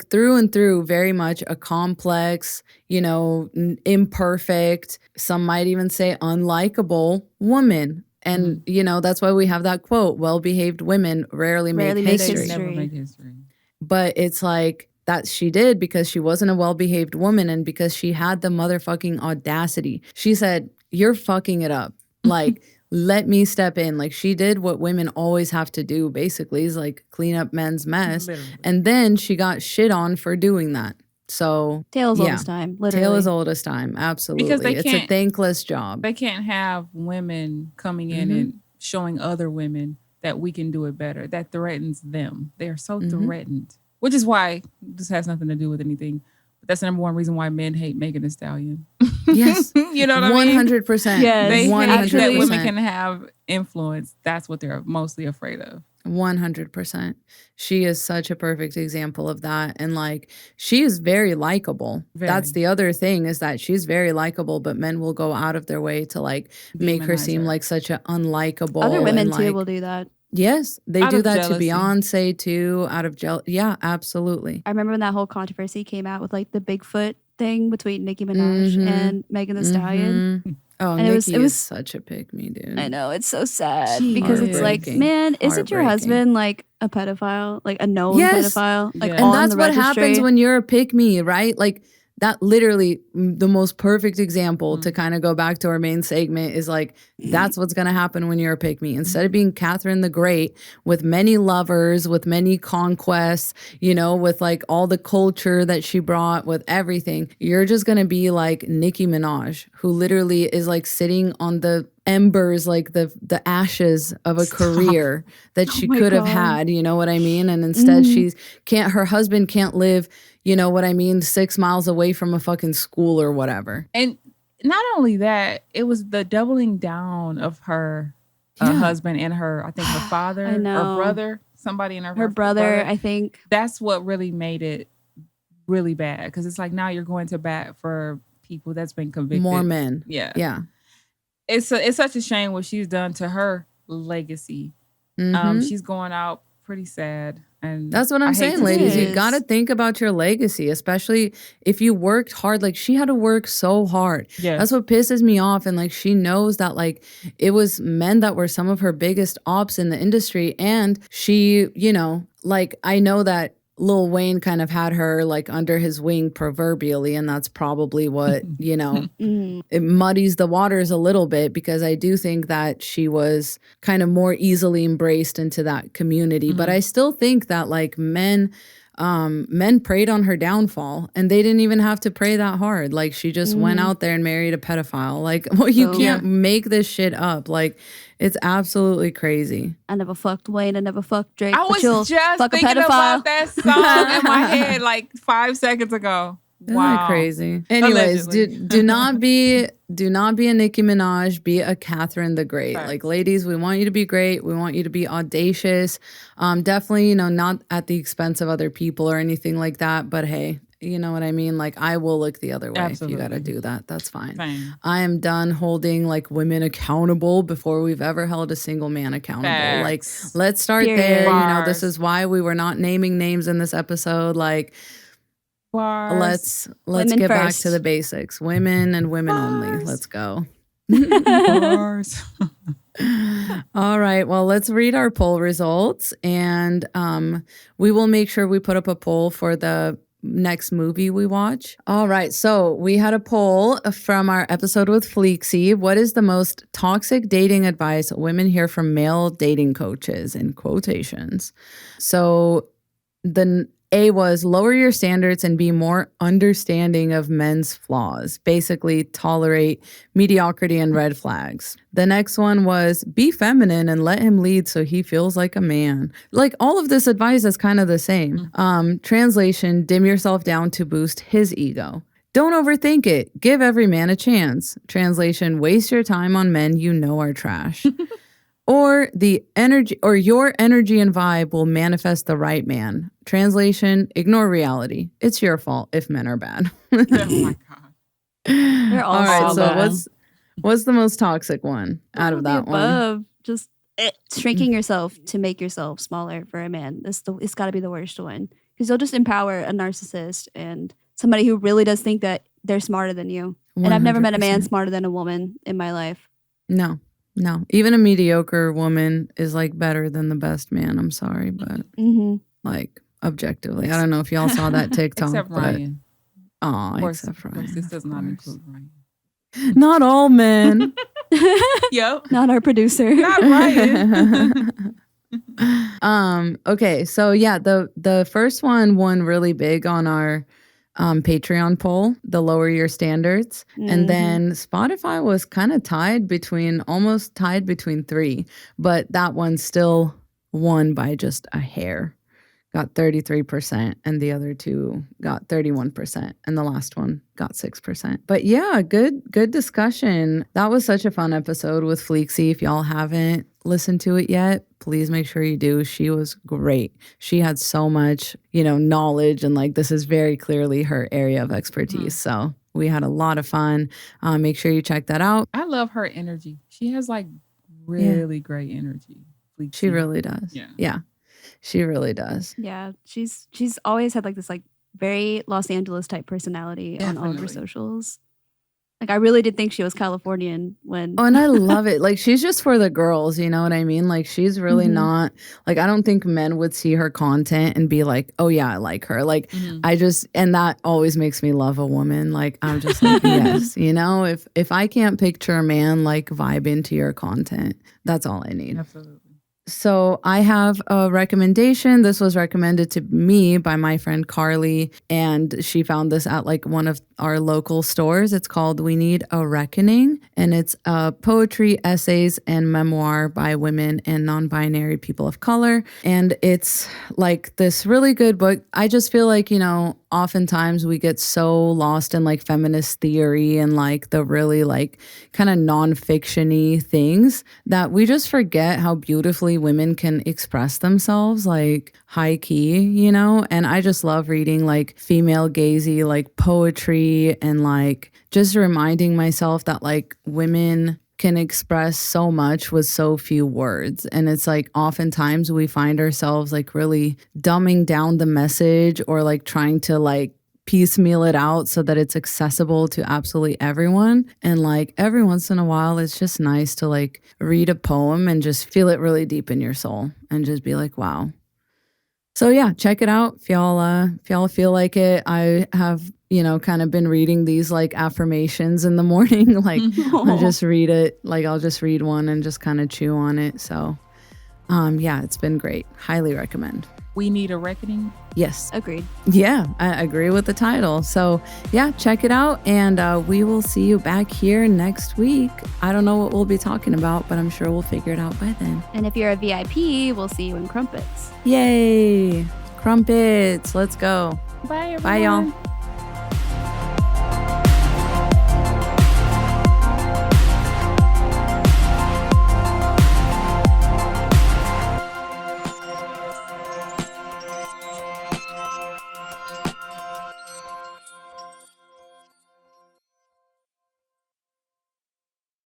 through and through very much a complex, you know, imperfect, some might even say unlikable woman. And, you know, that's why we have that quote, well-behaved women rarely make history.
Never make history.
But it's like that she did because she wasn't a well-behaved woman and because she had the motherfucking audacity. She said, you're fucking it up. Like, let me step in. Like she did what women always have to do, basically, is like clean up men's mess.
Literally.
And then she got shit on for doing that. So
Tale as old as time, literally.
Tale as old as time, absolutely.
Because
it's a thankless job.
They can't have women coming in and showing other women that we can do it better. That threatens them. They are so threatened. Which is why this has nothing to do with anything. But that's the number one reason why men hate Megan Thee Stallion.
Yes.
You know what I mean?
100%.
Yes.
They hate that
100%.
women can have influence. That's what they're mostly afraid of.
100%. She is such a perfect example of that. And like, she is very likable. That's the other thing, is that she's very likable, but men will go out of their way to like make her seem like such an unlikable.
Other women too
like,
will do that.
Yes, they
Out
do
of
that
jealousy.
to Beyonce too, out of jealousy. Yeah, absolutely.
I remember when that whole controversy came out with like the Bigfoot thing between Nicki Minaj and Megan Thee Stallion.
Oh,
And
Nicki is such a pick me, dude.
I know, it's so sad
She
because it's like,
Heartbreaking.
man, isn't your husband like a pedophile, like a known
Yes.
pedophile, like
Yeah.
on
And that's
the
what
registry?
happens when you're a pick me, right? Like that literally the most perfect example to kind of go back to our main segment is like, that's what's going to happen when you're a pick me. Instead of being Catherine the Great with many lovers, with many conquests, you know, with like all the culture that she brought, with everything, you're just going to be like Nicki Minaj, who literally is like sitting on the embers, like the ashes of a career that she
my
could have
God.
had, you know what I mean? And instead her husband can't live, you know what I mean, 6 miles away from a fucking school or whatever.
And not only that, it was the doubling down of her husband and her, I think her father
I know.
or brother, somebody in
her brother, I think.
That's what really made it really bad, because it's like now you're going to bat for people that's been convicted.
More men.
Yeah.
Yeah.
It's such a shame what she's done to her legacy. She's going out pretty sad. And
that's what I'm saying, ladies. You got to think about your legacy, especially if you worked hard. Like she had to work so hard.
Yes.
That's what pisses me off. And like she knows that like it was men that were some of her biggest ops in the industry. And she, you know, like I know that Lil Wayne kind of had her like under his wing proverbially, and that's probably what, you know, it muddies the waters a little bit, because I do think that she was kind of more easily embraced into that community. But I still think that like men preyed on her downfall, and they didn't even have to pray that hard. Like she just went out there and married a pedophile. Like, well, you can't make this shit up. Like, it's absolutely crazy.
I never fucked Wayne. I never fucked Drake.
I was just
fuck
thinking
a pedophile.
about that song in my head like 5 seconds ago.
Isn't
Wow.
that crazy? Anyways, do not be a Nicki Minaj, be a Catherine the Great.
Right.
Like, ladies, we want you to be great. We want you to be audacious. Definitely, you know, not at the expense of other people or anything like that. But hey, you know what I mean? Like, I will look the other way.
Absolutely.
If you got to do that. That's fine.
Same.
I am done holding like women accountable before we've ever held a single man accountable.
Facts.
Like, let's start
Period.
there. You know,
Bars.
this is why we were not naming names in this episode. Like,
Bars.
let's
Women
get back
first.
to the basics. Women and women only.
Bars.
Let's go.
Bars.
All right. Well, let's read our poll results, and we will make sure we put up a poll for the next movie we watch. All right. So we had a poll from our episode with Fleeksy. What is the most toxic dating advice women hear from male dating coaches, in quotations? So the A was lower your standards and be more understanding of men's flaws. Basically, tolerate mediocrity and red flags. The next one was be feminine and let him lead so he feels like a man. Like, all of this advice is kind of the same. Translation, dim yourself down to boost his ego. Don't overthink it. Give every man a chance. Translation, waste your time on men you know are trash. Or your energy and vibe will manifest the right man. Translation, ignore reality. It's your fault if men are bad.
Oh my God.
They're all
All right, so
bad.
what's the most toxic one out of that one?
Above, just shrinking yourself to make yourself smaller for a man. It's got to be the worst one, because you'll just empower a narcissist and somebody who really does think that they're smarter than you. And I've never met a man
100%.
smarter than a woman in my life.
No. Even a mediocre woman is like better than the best man. I'm sorry, but like objectively, I don't know if y'all saw that TikTok.
Except
but,
Ryan.
Oh,
Of course,
except
of
Ryan.
course, this does
of
not
course.
include Ryan.
Not all men.
Yep.
Not our producer.
Not Ryan.
Okay, so yeah, the first one won really big on our Patreon poll, the lower your standards. And then Spotify was kind of almost tied between 3, but that one still won by just a hair. Got 33%, and the other two got 31%, and the last one got 6%. But yeah, good discussion. That was such a fun episode with Fleeksy. If y'all haven't listened to it yet, please make sure you do. She was great. She had so much, knowledge, and like this is very clearly her area of expertise. So we had a lot of fun. Make sure you check that out.
I love her energy. She has like really great energy.
She really does. Yeah. She really does.
Yeah, she's always had like this like Very Los Angeles type personality on all of her
Definitely.
socials. Like, I really did think she was Californian when.
Oh, and I love it. Like, she's just for the girls, you know what I mean? Like, she's really not, like, I don't think men would see her content and be like, oh yeah, I like her. Like, and that always makes me love a woman. Like, I'm just like, yes, you know, if I can't picture a man like vibe into your content, that's all I need.
Absolutely.
So I have a recommendation. This was recommended to me by my friend Carly, and she found this at like one of our local stores. It's called We Need a Reckoning, and it's poetry, essays, and memoir by women and non-binary people of color. And it's like this really good book. I just feel like, you know, oftentimes we get so lost in like feminist theory and like the really like kind of non-fiction-y things that we just forget how beautifully women can express themselves, like high key, you know? And I just love reading like female gazy, like poetry, and like just reminding myself that like women can express so much with so few words. And it's like oftentimes we find ourselves like really dumbing down the message or like trying to like piecemeal it out so that it's accessible to absolutely everyone. And like every once in a while, it's just nice to like read a poem and just feel it really deep in your soul and just be like, wow. So yeah, check it out if y'all feel like it. I have, you know, kind of been reading these like affirmations in the morning. Like I'll just read it. Like I'll just read one and just kind of chew on it. So yeah, it's been great. Highly recommend.
We Need a Reckoning.
Yes.
Agreed.
Yeah, I agree with the title. So yeah, check it out. And we will see you back here next week. I don't know what we'll be talking about, but I'm sure we'll figure it out by then.
And if you're a VIP, we'll see you in Crumpets.
Yay. Crumpets. Let's go.
Bye, everyone.
Bye, y'all.